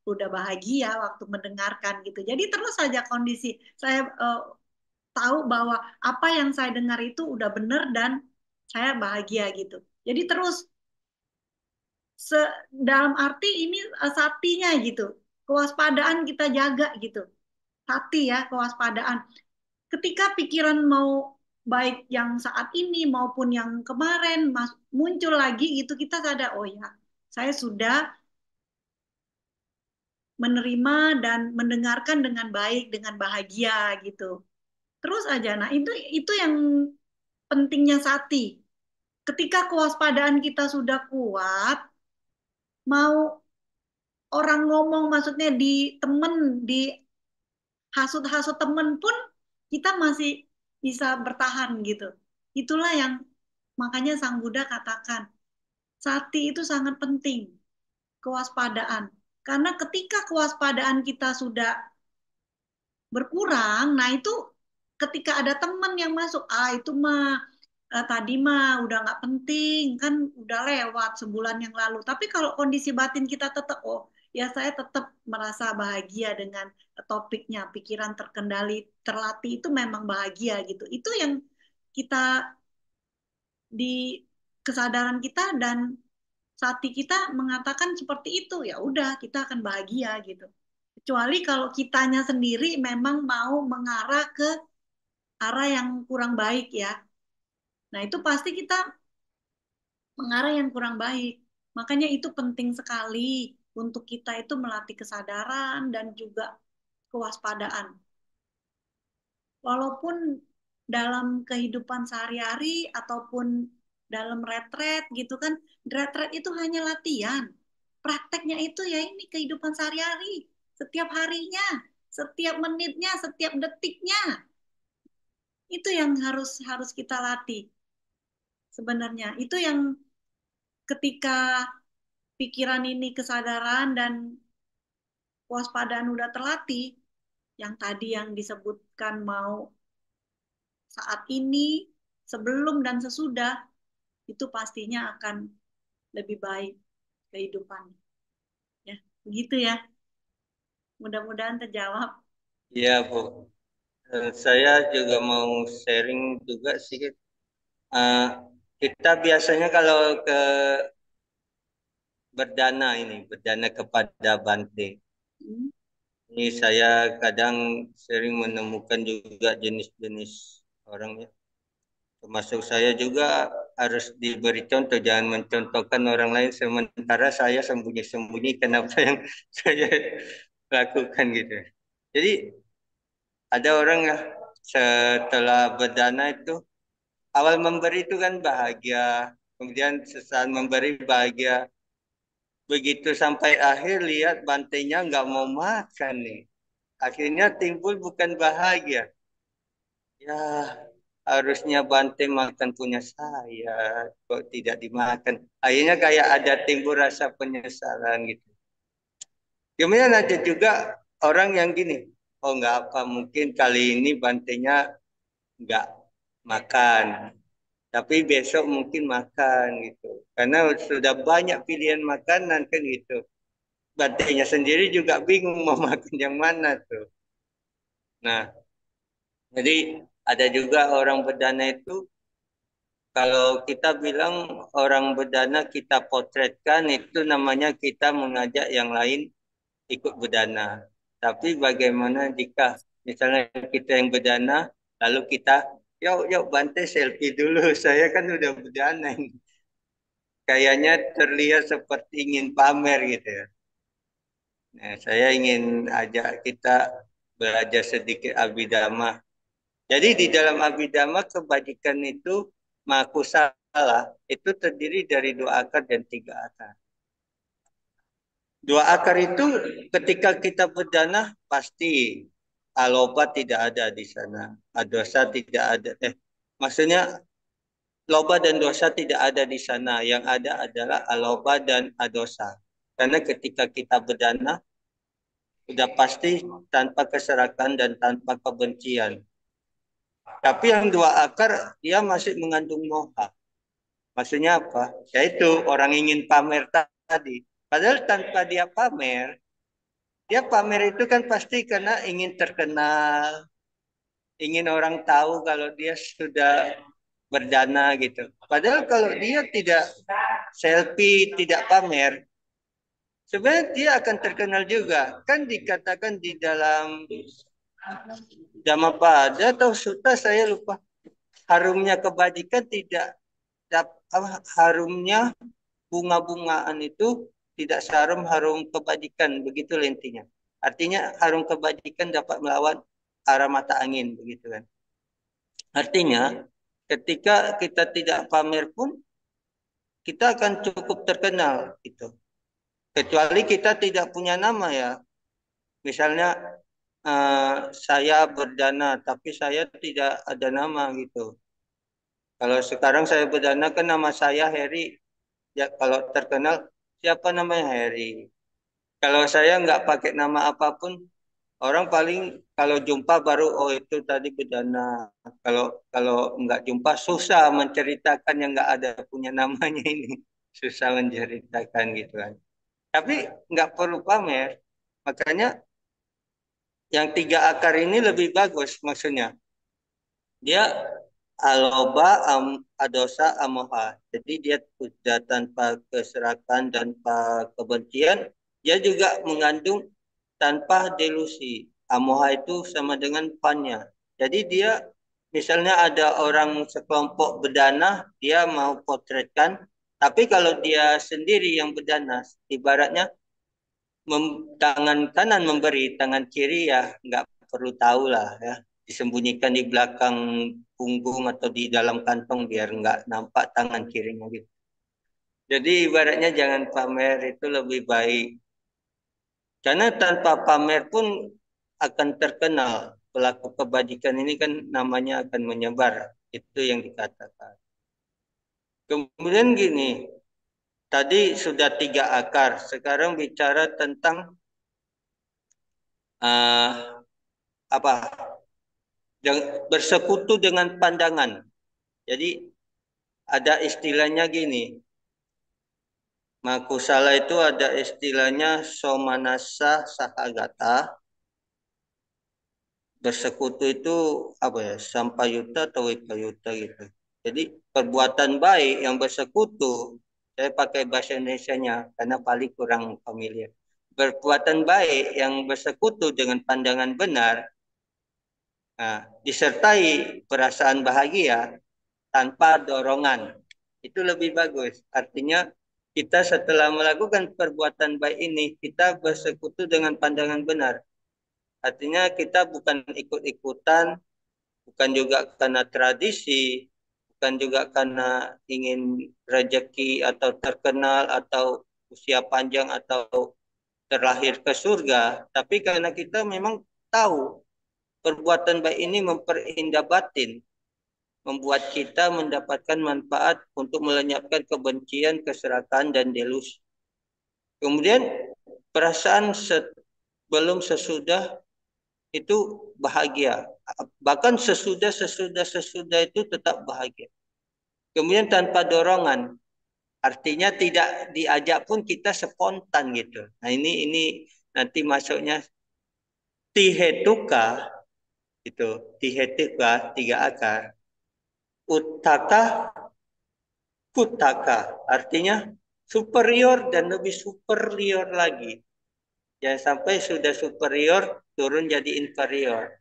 udah bahagia waktu mendengarkan gitu. Jadi terus saja kondisi saya tahu bahwa apa yang saya dengar itu udah benar dan saya bahagia gitu. Jadi terus dalam arti ini satinya gitu, kewaspadaan kita jaga gitu. Sati ya, kewaspadaan ketika pikiran mau baik yang saat ini maupun yang kemarin muncul lagi gitu kita sadar oh ya saya sudah menerima dan mendengarkan dengan baik dengan bahagia gitu terus aja nah itu yang pentingnya sati ketika kewaspadaan kita sudah kuat mau orang ngomong maksudnya di temen di hasut-hasut temen pun kita masih bisa bertahan gitu itulah yang Makanya Sang Buddha katakan, sati itu sangat penting, kewaspadaan. Karena ketika kewaspadaan kita sudah berkurang, nah itu ketika ada teman yang masuk, itu mah tadi mah udah nggak penting, kan udah lewat sebulan yang lalu. Tapi kalau kondisi batin kita tetap, oh ya saya tetap merasa bahagia dengan topiknya, pikiran terkendali, terlatih itu memang bahagia gitu. Itu yang kita di kesadaran kita dan hati kita mengatakan seperti itu, ya udah kita akan bahagia gitu. Kecuali kalau kitanya sendiri memang mau mengarah ke arah yang kurang baik ya. Nah, itu pasti kita mengarah yang kurang baik. Makanya itu penting sekali untuk kita itu melatih kesadaran dan juga kewaspadaan. Walaupun dalam kehidupan sehari-hari ataupun dalam retret gitu kan, retret itu hanya latihan. Prakteknya itu ya ini kehidupan sehari-hari, setiap harinya, setiap menitnya, setiap detiknya. Itu yang harus harus kita latih sebenarnya. Itu yang ketika pikiran ini kesadaran dan kewaspadaan udah terlatih, yang tadi yang disebutkan mau saat ini, sebelum dan sesudah, itu pastinya akan lebih baik kehidupan. Ya, begitu ya. Mudah-mudahan terjawab. Iya, Bu. Saya juga mau sharing juga sih. Eh, kita biasanya kalau ke berdana kepada Bante. Hmm. Ini saya kadang sering menemukan juga jenis-jenis orang ya. Termasuk saya juga harus diberi contoh, jangan mencontohkan orang lain sementara saya sembunyi-sembunyi kenapa yang saya lakukan gitu. Jadi ada orang ya setelah berdana itu awal memberi itu kan bahagia, kemudian sesaat memberi bahagia. Begitu sampai akhir lihat bantainya nggak mau makan nih. Akhirnya timbul bukan bahagia. Ya, harusnya Bante makan punya saya, kok tidak dimakan. Akhirnya kayak ada timbul rasa penyesalan gitu. Kemudian ada juga orang yang gini, oh nggak apa, mungkin kali ini Bantenya nggak makan, tapi besok mungkin makan gitu. Karena sudah banyak pilihan makanan kan gitu. Bantenya sendiri juga bingung mau makan yang mana tuh. Nah, jadi ada juga orang berdana itu kalau kita bilang orang berdana kita potretkan itu namanya kita mengajak yang lain ikut berdana. Tapi bagaimana jika misalnya kita yang berdana lalu kita yuk yuk Bante selfie dulu saya kan udah berdana ini. Kayaknya terlihat seperti ingin pamer gitu ya. Nah, saya ingin ajak kita belajar sedikit abidama. Jadi di dalam abidama kebajikan itu makusala itu terdiri dari 2 akar dan 3 akar. 2 akar itu ketika kita berdana pasti aloba tidak ada di sana, adosa tidak ada. Maksudnya loba dan dosa tidak ada di sana. Yang ada adalah aloba dan adosa. Karena ketika kita berdana sudah pasti tanpa keserakahan dan tanpa kebencian. Tapi yang 2 akar dia masih mengandung moha. Maksudnya apa? Yaitu orang ingin pamer tadi. Padahal tanpa dia pamer itu kan pasti karena ingin terkenal, ingin orang tahu kalau dia sudah berdana gitu. Padahal kalau dia tidak selfie, tidak pamer, sebenarnya dia akan terkenal juga. Kan dikatakan di dalam Dhammapada atau Sutta saya lupa. Harumnya kebajikan tidak harumnya bunga-bungaan itu tidak seharum harum kebajikan, begitu intinya. Artinya harum kebajikan dapat melawan arah mata angin, begitu kan. Artinya ketika kita tidak pamer pun kita akan cukup terkenal gitu. Kecuali kita tidak punya nama ya. Misalnya saya berdana tapi saya tidak ada nama gitu. Kalau sekarang saya berdana kan nama saya Heri. Ya kalau terkenal siapa namanya Heri. Kalau saya nggak pakai nama apapun, orang paling kalau jumpa baru oh itu tadi berdana. Kalau kalau nggak jumpa susah menceritakan yang nggak ada punya namanya ini. Susah menceritakan gitu kan. Tapi nggak perlu pamer. Makanya yang tiga akar ini lebih bagus maksudnya. Dia aloba, adosa, amoha. Jadi dia sudah tanpa keserakan, tanpa kebencian. Dia juga mengandung tanpa delusi. Amoha itu sama dengan pannya. Jadi dia misalnya ada orang sekelompok berdana, dia mau potretkan. Tapi kalau dia sendiri yang berdana, ibaratnya tangan kanan memberi, tangan kiri ya nggak perlu tahu lah ya. Disembunyikan di belakang punggung atau di dalam kantong biar nggak nampak tangan kirinya gitu. Jadi ibaratnya jangan pamer itu lebih baik. Karena tanpa pamer pun akan terkenal. Pelaku kebajikan ini kan namanya akan menyebar. Itu yang dikatakan. Kemudian gini, tadi sudah tiga akar. Sekarang bicara tentang uh, apa yang bersekutu dengan pandangan. Jadi ada istilahnya gini, Makusala itu ada istilahnya somanasa sahagata. Bersekutu itu apa ya, sampayuta atau wipayuta gitu. Jadi perbuatan baik yang bersekutu, saya pakai bahasa Indonesianya karena paling kurang familiar. Perbuatan baik yang bersekutu dengan pandangan benar, nah, disertai perasaan bahagia, tanpa dorongan. Itu lebih bagus. Artinya kita setelah melakukan perbuatan baik ini, kita bersekutu dengan pandangan benar. Artinya kita bukan ikut-ikutan, bukan juga karena tradisi, bukan juga karena ingin rezeki atau terkenal atau usia panjang atau terlahir ke surga, tapi karena kita memang tahu perbuatan baik ini memperindah batin, membuat kita mendapatkan manfaat untuk melenyapkan kebencian, keserakan, dan delusi. Kemudian perasaan sebelum sesudah itu bahagia. Bahkan sesudah itu tetap bahagia. Kemudian tanpa dorongan, artinya tidak diajak pun kita spontan gitu. Nah ini nanti masuknya tihetuka itu tihetuka tiga akar. Uttaka Kutaka, artinya superior dan lebih superior lagi. Jangan sampai sudah superior turun jadi inferior.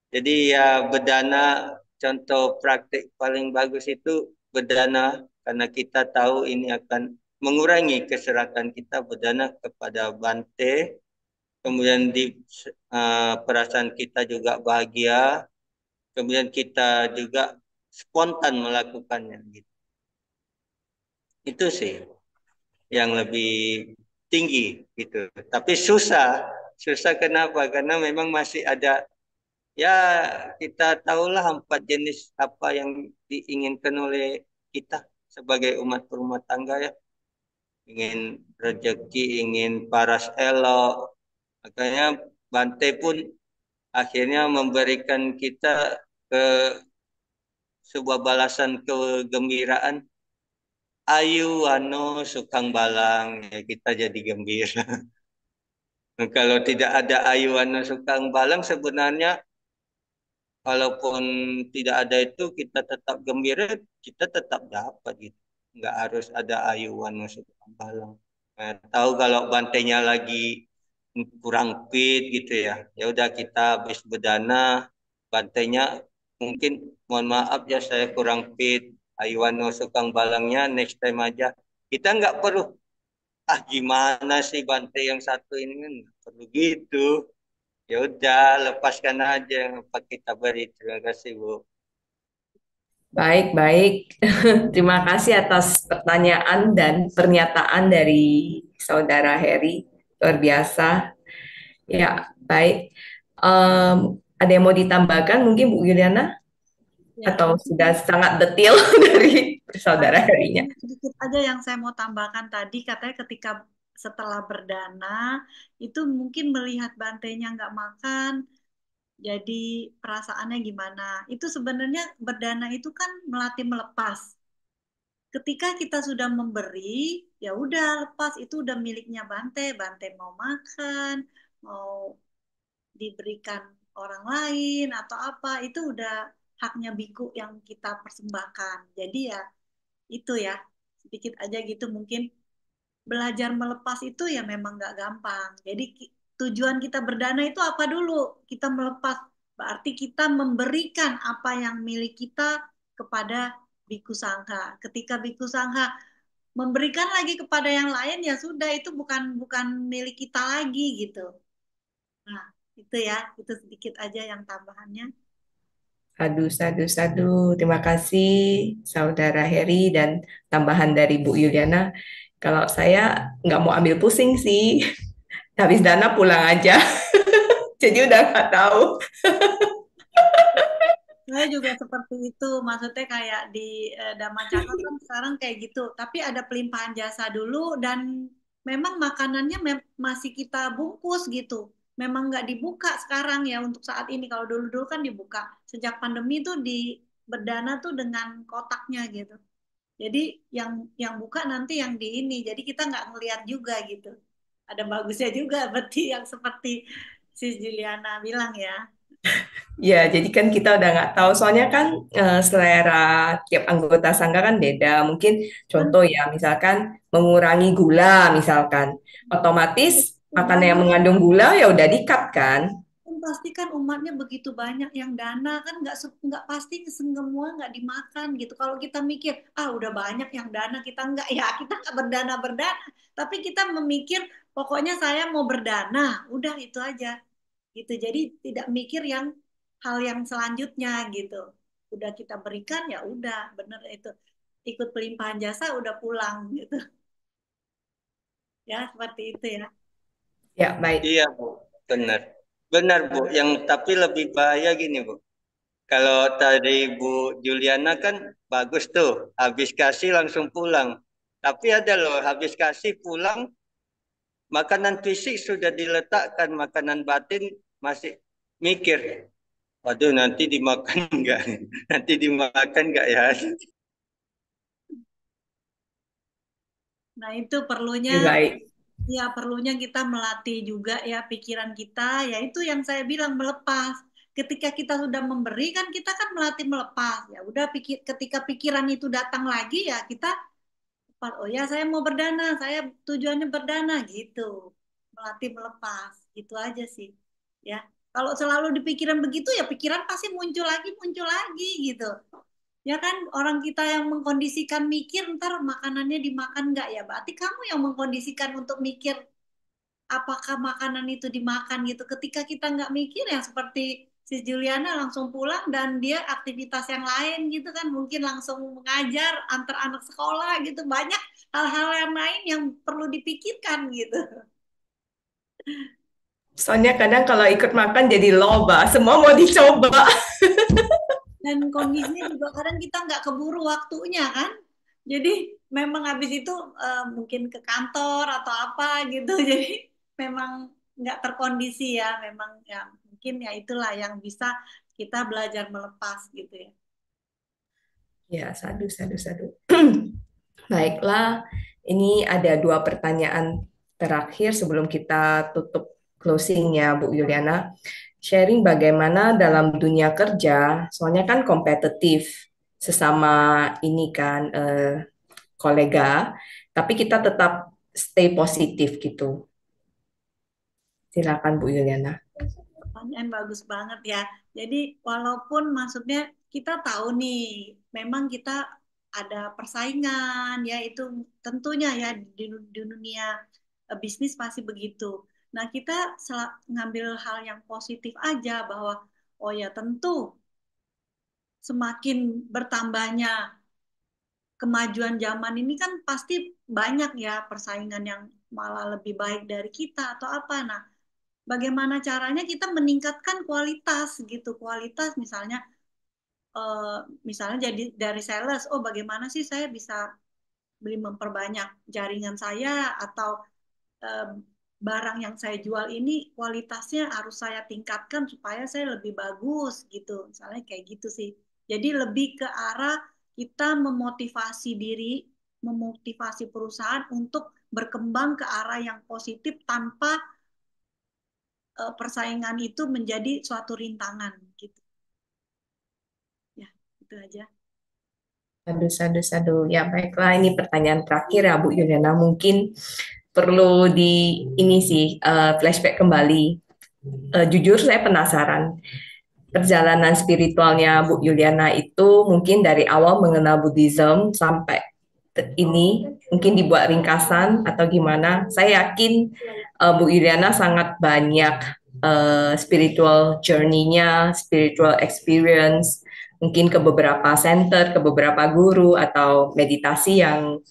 Jadi ya bedana, contoh praktik paling bagus itu bedana karena kita tahu ini akan mengurangi keserakan kita, bedana kepada bante, kemudian di perasaan kita juga bahagia, kemudian kita juga spontan melakukannya gitu. Itu sih yang lebih tinggi gitu. Tapi susah. Susah kenapa? Karena memang masih ada ya kita tahulah empat jenis apa yang diinginkan oleh kita sebagai umat berumah tangga ya. Ingin rezeki, ingin paras elok. Makanya Bante pun akhirnya memberikan kita ke sebuah balasan kegembiraan. Ayu ano sukang balang ya kita jadi gembira. Kalau tidak ada ayu ano sukang balang sebenarnya walaupun tidak ada itu kita tetap gembira, kita tetap dapat gitu. Nggak harus ada ayu ano sukang balang. Nah, tahu kalau bantainya lagi kurang fit gitu ya. Ya udah kita habis bedana, bantainya mungkin mohon maaf ya saya kurang fit. Ayuano sukang balangnya next time aja. Kita nggak perlu gimana sih Bante yang satu ini kan nggak perlu gitu. Ya udah lepaskan aja yang apa kita beri. Terima kasih Bu. Baik, baik. Terima kasih atas pertanyaan dan pernyataan dari Saudara Heri. Luar biasa. Ya, baik. Ada yang mau ditambahkan mungkin Bu Yuliana? Ya, Atau sudah mungkin sangat detail dari bersaudara ada harinya? sedikit aja yang saya mau tambahkan tadi, katanya ketika setelah berdana itu mungkin melihat bantainya nggak makan, jadi perasaannya gimana? Itu sebenarnya berdana itu kan melatih melepas. Ketika kita sudah memberi, ya udah lepas, itu udah miliknya Bante. Bante mau makan, mau diberikan orang lain atau apa, itu udah haknya biku yang kita persembahkan. Jadi ya itu ya sedikit aja gitu, mungkin belajar melepas itu ya memang nggak gampang. Jadi tujuan kita berdana itu apa dulu? Kita melepas, berarti kita memberikan apa yang milik kita kepada biku sangha. Ketika biku sangha memberikan lagi kepada yang lain, ya sudah, itu bukan bukan milik kita lagi gitu. Nah, itu ya, itu sedikit aja yang tambahannya. Aduh, sadu, sadu. Terima kasih, Saudara Heri dan tambahan dari Bu Yuliana. Kalau saya nggak mau ambil pusing sih, habis dana pulang aja. Jadi udah nggak tahu. Saya juga seperti itu, maksudnya kayak di Dhamma Cakra kan sekarang kayak gitu. Tapi ada pelimpahan jasa dulu dan memang makanannya masih kita bungkus gitu. Memang nggak dibuka sekarang ya untuk saat ini. Kalau dulu-dulu kan dibuka. Sejak pandemi tuh di berdana tuh dengan kotaknya gitu. Jadi yang buka nanti yang di ini. Jadi kita nggak ngeliat juga gitu. Ada bagusnya juga berarti yang seperti Sis Juliana bilang ya. Ya, jadi kan kita udah nggak tahu. Soalnya kan selera tiap anggota sangga kan beda. Mungkin contoh ya, misalkan mengurangi gula, misalkan. Otomatis makanan yang Umpamanya mengandung gula ya udah di-cut kan. kan pasti kan umatnya begitu banyak yang dana kan nggak pasti semua nggak dimakan gitu. Kalau kita mikir ah udah banyak yang dana kita nggak ya kita nggak berdana berdana. Tapi kita memikir pokoknya saya mau berdana udah itu aja gitu. Jadi tidak mikir yang hal yang selanjutnya gitu. Udah kita berikan ya udah bener itu ikut pelimpahan jasa udah pulang gitu ya seperti itu ya. Ya, baik. Iya, Bu. Benar. Benar, Bu. Yang tapi lebih bahaya gini, Bu. Kalau tadi Bu Juliana kan bagus tuh, habis kasih langsung pulang. Tapi ada loh, habis kasih pulang, makanan fisik sudah diletakkan, makanan batin masih mikir. Waduh, nanti dimakan enggak? Nanti dimakan enggak ya? Nah itu perlunya. Ya, baik. Ya, perlunya kita melatih juga ya pikiran kita, yaitu yang saya bilang melepas. Ketika kita sudah memberi kan kita kan melatih melepas. Ya udah ketika pikiran itu datang lagi ya kita oh ya saya mau berdana, saya tujuannya berdana gitu. Melatih melepas, gitu aja sih. Ya. Kalau selalu di pikiran begitu ya pikiran pasti muncul lagi gitu. Ya kan orang kita yang mengkondisikan mikir ntar makanannya dimakan nggak ya? Berarti kamu yang mengkondisikan untuk mikir apakah makanan itu dimakan gitu. Ketika kita nggak mikir ya seperti si Juliana langsung pulang dan dia aktivitas yang lain gitu kan mungkin langsung mengajar antar anak sekolah gitu banyak hal-hal yang lain yang perlu dipikirkan gitu. Soalnya kadang kalau ikut makan jadi loba, semua mau dicoba. Dan kondisinya juga kadang kita nggak keburu waktunya kan. Jadi memang habis itu mungkin ke kantor atau apa gitu. Jadi memang nggak terkondisi ya. Memang ya mungkin ya itulah yang bisa kita belajar melepas gitu ya. Ya, sadu, sadu, sadu. Baiklah, ini ada dua pertanyaan terakhir sebelum kita tutup closing ya, Bu Yuliana. Sharing bagaimana dalam dunia kerja, soalnya kan kompetitif sesama ini kan kolega, tapi kita tetap stay positif gitu. Silakan Bu Yuliana. Pertanyaan bagus banget ya. Jadi walaupun maksudnya kita tahu nih, memang kita ada persaingan ya itu tentunya ya di dunia bisnis pasti begitu. Nah kita ngambil hal yang positif aja bahwa oh ya tentu semakin bertambahnya kemajuan zaman ini kan pasti banyak ya persaingan yang malah lebih baik dari kita atau apa. Nah bagaimana caranya kita meningkatkan kualitas gitu kualitas misalnya misalnya jadi dari sales, oh bagaimana sih saya bisa memperbanyak jaringan saya, atau eh, barang yang saya jual ini kualitasnya harus saya tingkatkan supaya saya lebih bagus gitu. Misalnya kayak gitu sih. Jadi lebih ke arah kita memotivasi diri, memotivasi perusahaan untuk berkembang ke arah yang positif tanpa persaingan itu menjadi suatu rintangan gitu. Ya, itu aja. Aduh, aduh, aduh. Ya, baiklah. Ini pertanyaan terakhir ya, Bu Yuliana. Mungkin perlu ini sih, flashback kembali. Jujur, saya penasaran. Perjalanan spiritualnya Bu Yuliana itu mungkin dari awal mengenal Buddhism sampai ini mungkin dibuat ringkasan atau gimana. Saya yakin Bu Yuliana sangat banyak spiritual journey-nya, spiritual experience, mungkin ke beberapa center, ke beberapa guru atau meditasi yang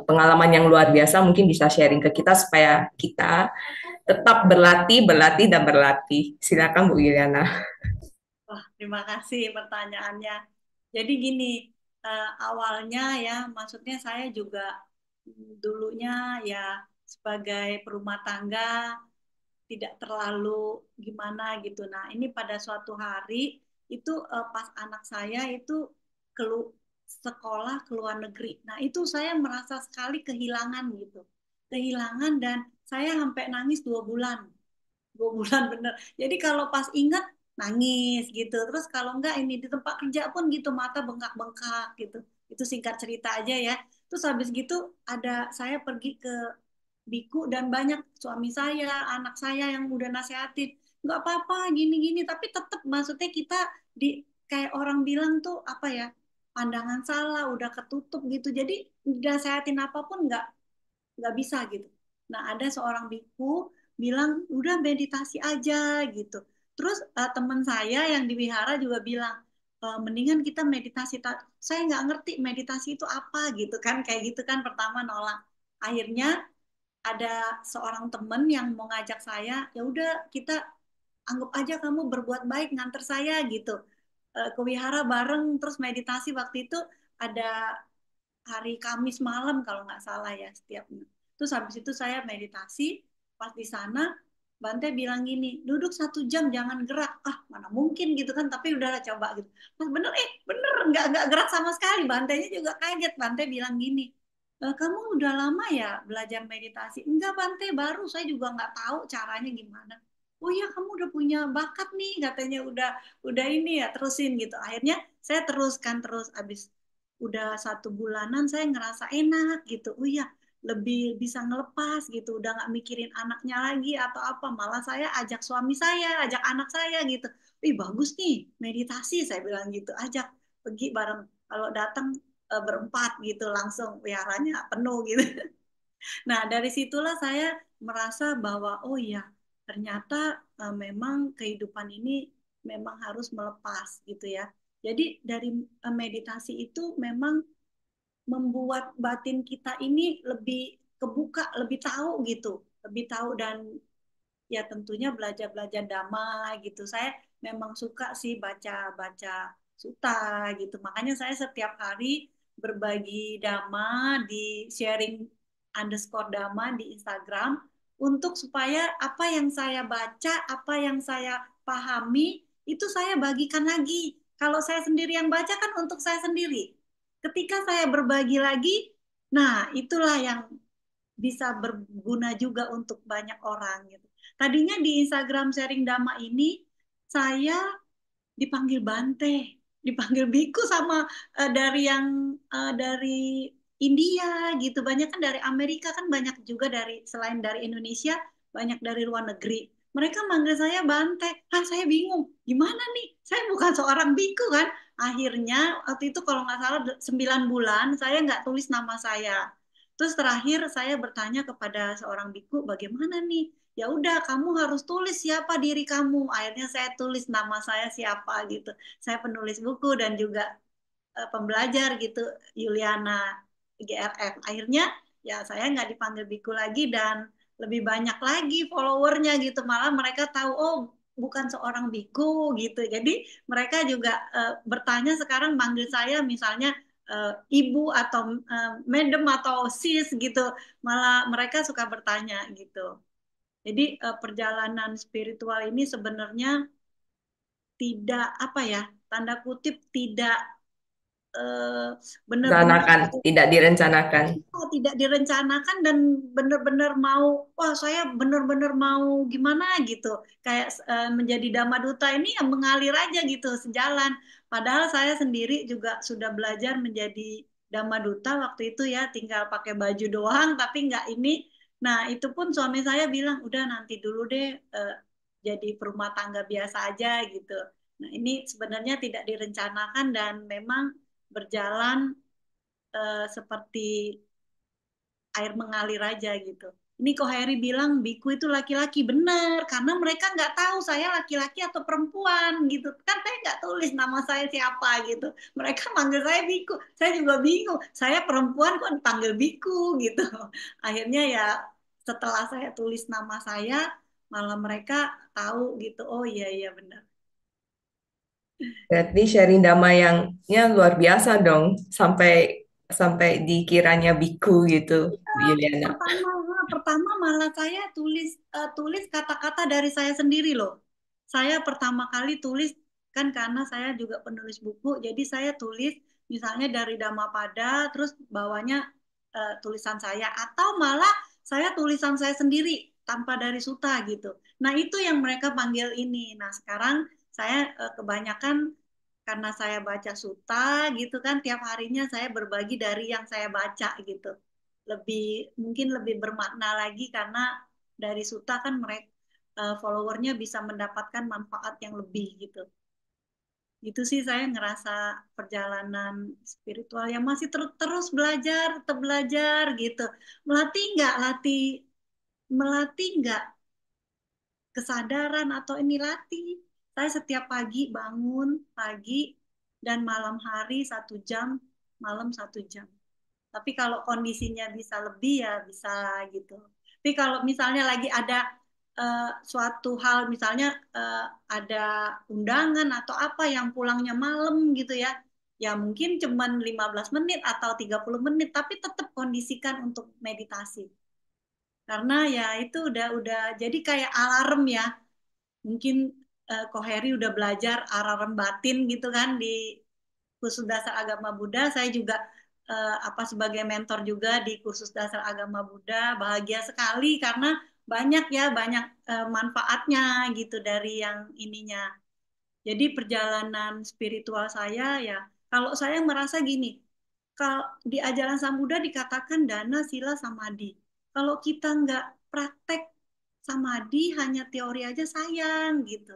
pengalaman yang luar biasa mungkin bisa sharing ke kita supaya kita tetap berlatih, berlatih, dan berlatih. Silakan Bu Yuliana. Wah, terima kasih pertanyaannya. Jadi gini, awalnya ya, maksudnya saya juga dulunya ya sebagai perumah tangga tidak terlalu gimana gitu. Nah, ini pada suatu hari itu pas anak saya itu kelu sekolah ke luar negeri. Nah, itu saya merasa sekali kehilangan gitu. Kehilangan, dan saya sampai nangis 2 bulan. 2 bulan bener. Jadi kalau pas ingat nangis gitu. Terus kalau enggak ini di tempat kerja pun gitu, mata bengkak-bengkak gitu. Itu singkat cerita aja ya. Terus habis gitu saya pergi ke biku, dan banyak suami saya, anak saya yang udah nasehatin, nggak apa-apa gini-gini, tapi tetap maksudnya kita di kayak orang bilang tuh apa ya, pandangan salah, udah ketutup gitu. Jadi nasehatin apapun nggak bisa gitu. Nah, ada seorang biku bilang udah meditasi aja gitu. Terus teman saya yang di wihara juga bilang, mendingan kita meditasi. Saya nggak ngerti meditasi itu apa gitu kan, kayak gitu kan, pertama nolak. Akhirnya ada seorang teman yang mau ngajak saya, ya udah kita anggap aja kamu berbuat baik nganter saya gitu. Ke wihara bareng, terus meditasi. Waktu itu ada hari Kamis malam kalau nggak salah ya setiapnya. Terus habis itu saya meditasi, pas di sana Bante bilang gini, duduk 1 jam jangan gerak. Ah, mana mungkin gitu kan, tapi udahlah coba gitu. Mas bener, bener, nggak gerak sama sekali. Bantenya juga kaget. Bante bilang gini, kamu udah lama ya belajar meditasi? Enggak Bante, baru, saya juga nggak tahu caranya gimana. Oh ya, kamu udah punya bakat nih, katanya udah ini ya, terusin gitu. Akhirnya saya teruskan terus. Abis udah 1 bulanan saya ngerasa enak gitu. Oh iya, lebih bisa ngelepas gitu. Udah nggak mikirin anaknya lagi atau apa. Malah saya ajak suami saya, ajak anak saya gitu. Ih bagus nih meditasi, saya bilang gitu. Ajak pergi bareng. Kalau datang berempat gitu langsung wiharanya penuh gitu. Nah, dari situlah saya merasa bahwa oh iya, ternyata memang kehidupan ini memang harus melepas gitu ya. Jadi dari meditasi itu memang membuat batin kita ini lebih kebuka, lebih tahu gitu, lebih tahu, dan ya tentunya belajar-belajar dhamma gitu. Saya memang suka sih baca-baca suta gitu. Makanya saya setiap hari berbagi dhamma di sharing underscore dhamma di Instagram, untuk supaya apa yang saya baca, apa yang saya pahami, itu saya bagikan lagi. Kalau saya sendiri yang baca kan untuk saya sendiri. Ketika saya berbagi lagi, nah itulah yang bisa berguna juga untuk banyak orang gitu. Tadinya di Instagram sharing Dhamma ini saya dipanggil Bante, dipanggil Biku sama dari India gitu. Banyak kan dari Amerika, kan banyak juga dari selain dari Indonesia, banyak dari luar negeri. Mereka manggil saya Bante. Ah, saya bingung. Gimana nih? Saya bukan seorang biku kan. Akhirnya waktu itu kalau nggak salah 9 bulan saya nggak tulis nama saya. Terus terakhir saya bertanya kepada seorang biku, bagaimana nih? Ya udah, kamu harus tulis siapa diri kamu. Akhirnya saya tulis nama saya siapa gitu. Saya penulis buku dan juga pembelajar gitu, Yuliana GRF. Akhirnya ya saya nggak dipanggil biku lagi, dan lebih banyak lagi followernya gitu. Malah mereka tahu, oh bukan seorang biku gitu. Jadi mereka juga bertanya sekarang manggil saya misalnya ibu atau madam atau sis gitu. Malah mereka suka bertanya gitu. Jadi perjalanan spiritual ini sebenarnya tidak apa ya, tanda kutip tidak eh, benar-benar Rencanakan, tidak direncanakan. tidak direncanakan dan benar-benar mau, wah saya benar-benar mau gimana gitu, kayak menjadi Dhamma Duta ini yang mengalir aja gitu sejalan. Padahal saya sendiri juga sudah belajar menjadi Dhamma Duta waktu itu ya, tinggal pakai baju doang tapi nggak ini. Nah itu pun suami saya bilang udah nanti dulu deh, jadi perumah tangga biasa aja gitu. Nah ini sebenarnya tidak direncanakan dan memang berjalan seperti air mengalir aja gitu. Ini kok Harry bilang biku itu laki-laki, benar karena mereka nggak tahu saya laki-laki atau perempuan gitu kan, saya nggak tulis nama saya siapa gitu, mereka manggil saya biku, saya juga bingung saya perempuan kok dipanggil biku gitu. Akhirnya ya setelah saya tulis nama saya malah mereka tahu gitu, oh iya iya benar. Berarti sharing dhamma yangnya luar biasa dong, sampai sampai dikiranya biku gitu, Bu Yuliana. Pertama malah saya tulis kata-kata dari saya sendiri loh. Saya pertama kali tulis kan karena saya juga penulis buku, jadi saya tulis misalnya dari Dhammapada, terus bawahnya tulisan saya, atau malah saya tulisan saya sendiri tanpa dari suta gitu. Nah itu yang mereka panggil ini. Nah sekarang saya kebanyakan karena saya baca suta gitu kan, tiap harinya saya berbagi dari yang saya baca gitu, lebih mungkin lebih bermakna lagi karena dari suta kan mereka followernya bisa mendapatkan manfaat yang lebih gitu. Itu sih saya ngerasa perjalanan spiritual yang masih terus belajar, tetap belajar gitu. Melatih nggak, melatih nggak kesadaran atau ini latih. Saya setiap pagi bangun pagi dan malam hari 1 jam, malam 1 jam. Tapi kalau kondisinya bisa lebih ya bisa gitu. Tapi kalau misalnya lagi ada suatu hal, misalnya ada undangan atau apa yang pulangnya malam gitu ya, ya mungkin cuman 15 menit atau 30 menit, tapi tetap kondisikan untuk meditasi. Karena ya itu udah jadi kayak alarm ya. Mungkin Koheri udah belajar alarm batin gitu kan di kursus dasar agama Buddha. Saya juga apa sebagai mentor juga di kursus dasar agama Buddha. Bahagia sekali karena banyak ya, banyak manfaatnya gitu dari yang ininya. Jadi perjalanan spiritual saya ya, kalau saya merasa gini, kalau di ajaran Sang Buddha dikatakan dana, sila, samadhi. Kalau kita nggak praktek samadhi, hanya teori aja sayang gitu.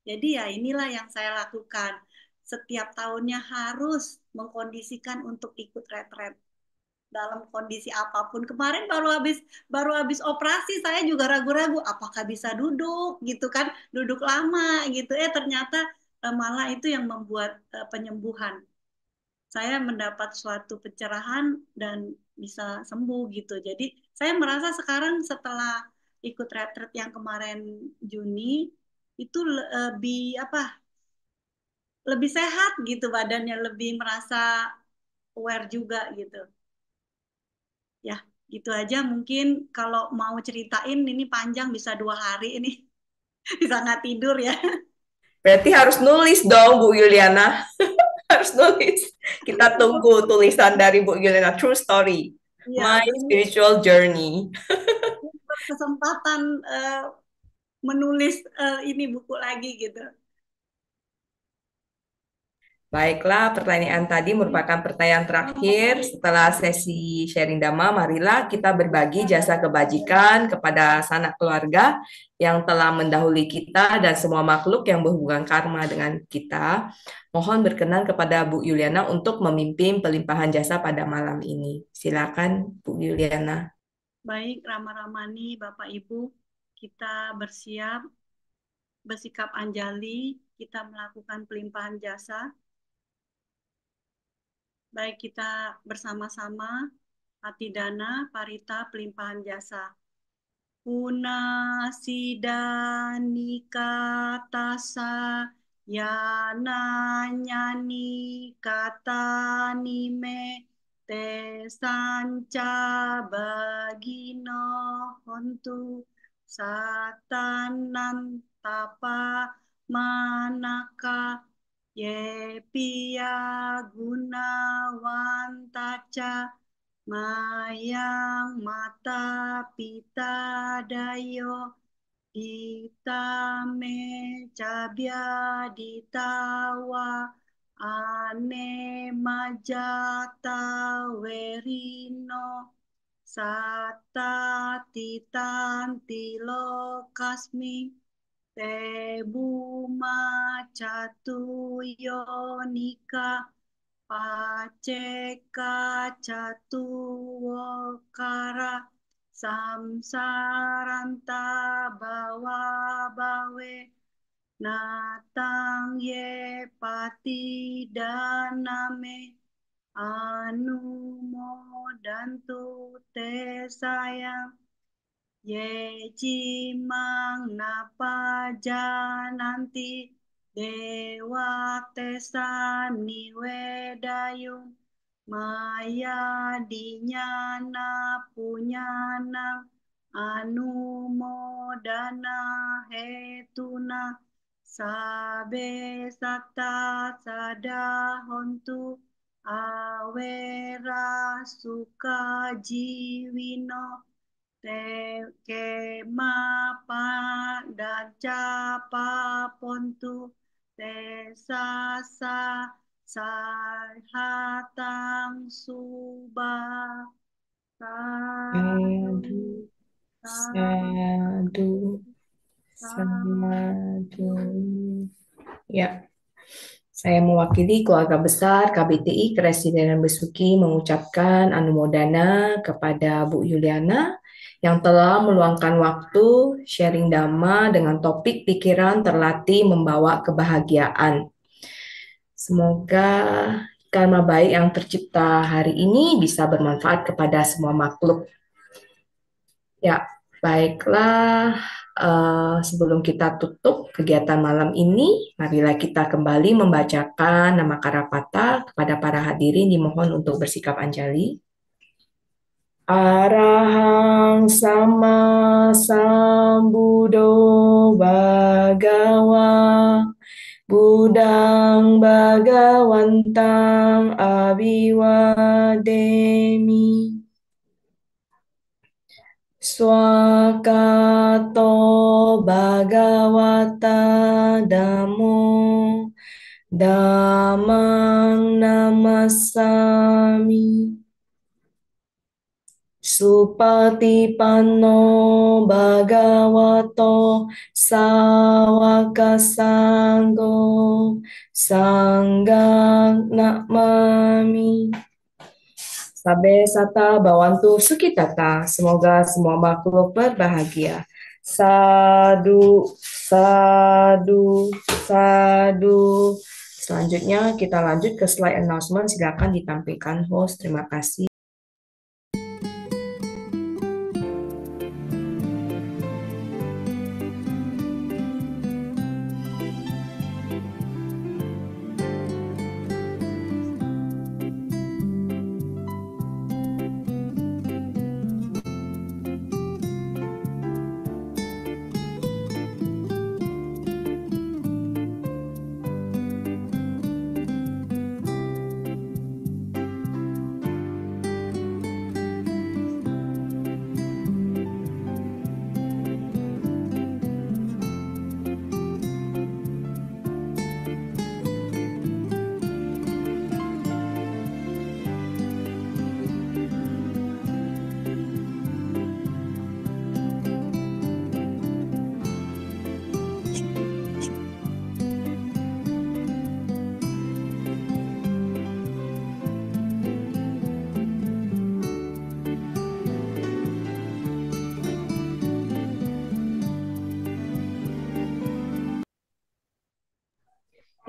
Jadi ya inilah yang saya lakukan. Setiap tahunnya harus mengkondisikan untuk ikut retret dalam kondisi apapun. Kemarin baru habis operasi, saya juga ragu-ragu apakah bisa duduk gitu kan, duduk lama gitu. Ternyata malah itu yang membuat penyembuhan. Saya mendapat suatu pencerahan dan bisa sembuh gitu. Jadi saya merasa sekarang setelah ikut retret yang kemarin Juni itu lebih apa? Lebih sehat gitu badannya, lebih merasa aware juga gitu. Ya, gitu aja mungkin, kalau mau ceritain ini panjang bisa 2 hari ini. Bisa nggak tidur ya. Berarti harus nulis dong, Bu Yuliana. Harus nulis. Kita tunggu tulisan dari Bu Yuliana. True story. Iya, My ini spiritual journey. kesempatan menulis ini buku lagi gitu. Baiklah, pertanyaan tadi merupakan pertanyaan terakhir. Setelah sesi sharing Dhamma, marilah kita berbagi jasa kebajikan kepada sanak keluarga yang telah mendahului kita dan semua makhluk yang berhubungan karma dengan kita. Mohon berkenan kepada Bu Yuliana untuk memimpin pelimpahan jasa pada malam ini. Silakan, Bu Yuliana. Baik, Rama Ramani, Bapak Ibu, kita bersikap anjali, kita melakukan pelimpahan jasa. Baik, kita bersama-sama hati dana, parita, pelimpahan jasa. punasidanikatasa yananyani katanime te sanca bagino hontu satanan tapa manaka yepia gunawantaca mayang mata pita dayo ditame cabya ditawa ane majata werino sata titanti lokasmi te buma catuyonika paceka catuwokara samsaranta bawa bawe natang ye pati daname anu modantu te sayang ye cimang napa jananti dewa tesani wedayung maya dinyana punyana anu modana hetuna sabe sata sada hontu awera suka jiwino te kema daca papontu te sasa sahatang suba Sadu, sadu sadu, sadu. Ya, saya mewakili keluarga besar KBTI Keresidenan Besuki mengucapkan anumodana kepada Bu Yuliana yang telah meluangkan waktu sharing Dhamma dengan topik pikiran terlatih membawa kebahagiaan. Semoga karma baik yang tercipta hari ini bisa bermanfaat kepada semua makhluk. Ya, baiklah. Sebelum kita tutup kegiatan malam ini, marilah kita kembali membacakan nama Karapata kepada para hadirin dimohon untuk bersikap anjali. Arahang sama sambudo bhagawa Budang Bhagawantang Abiwademi Swakato Bhagawata Dhammo Dhammang Namasami Supatipanno Bhagavato Sawaka Sangho Sanghang Namami. Sabe sata bawantu sukitata. Semoga semua makhluk berbahagia. Sadu, sadu, sadu. Selanjutnya kita lanjut ke slide announcement. Silakan ditampilkan host. Terima kasih.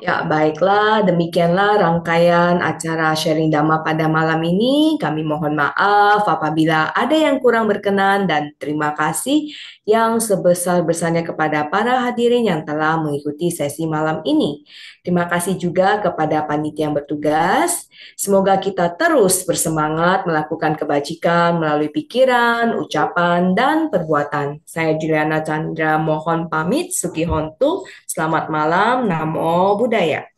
Ya, baiklah, demikianlah rangkaian acara sharing Dhamma pada malam ini. Kami mohon maaf apabila ada yang kurang berkenan dan terima kasih yang sebesar-besarnya kepada para hadirin yang telah mengikuti sesi malam ini. Terima kasih juga kepada panitia yang bertugas. Semoga kita terus bersemangat melakukan kebajikan melalui pikiran, ucapan, dan perbuatan. Saya Juliana Chandra mohon pamit, Suki Hontu. Selamat malam, Namo Buddhaya.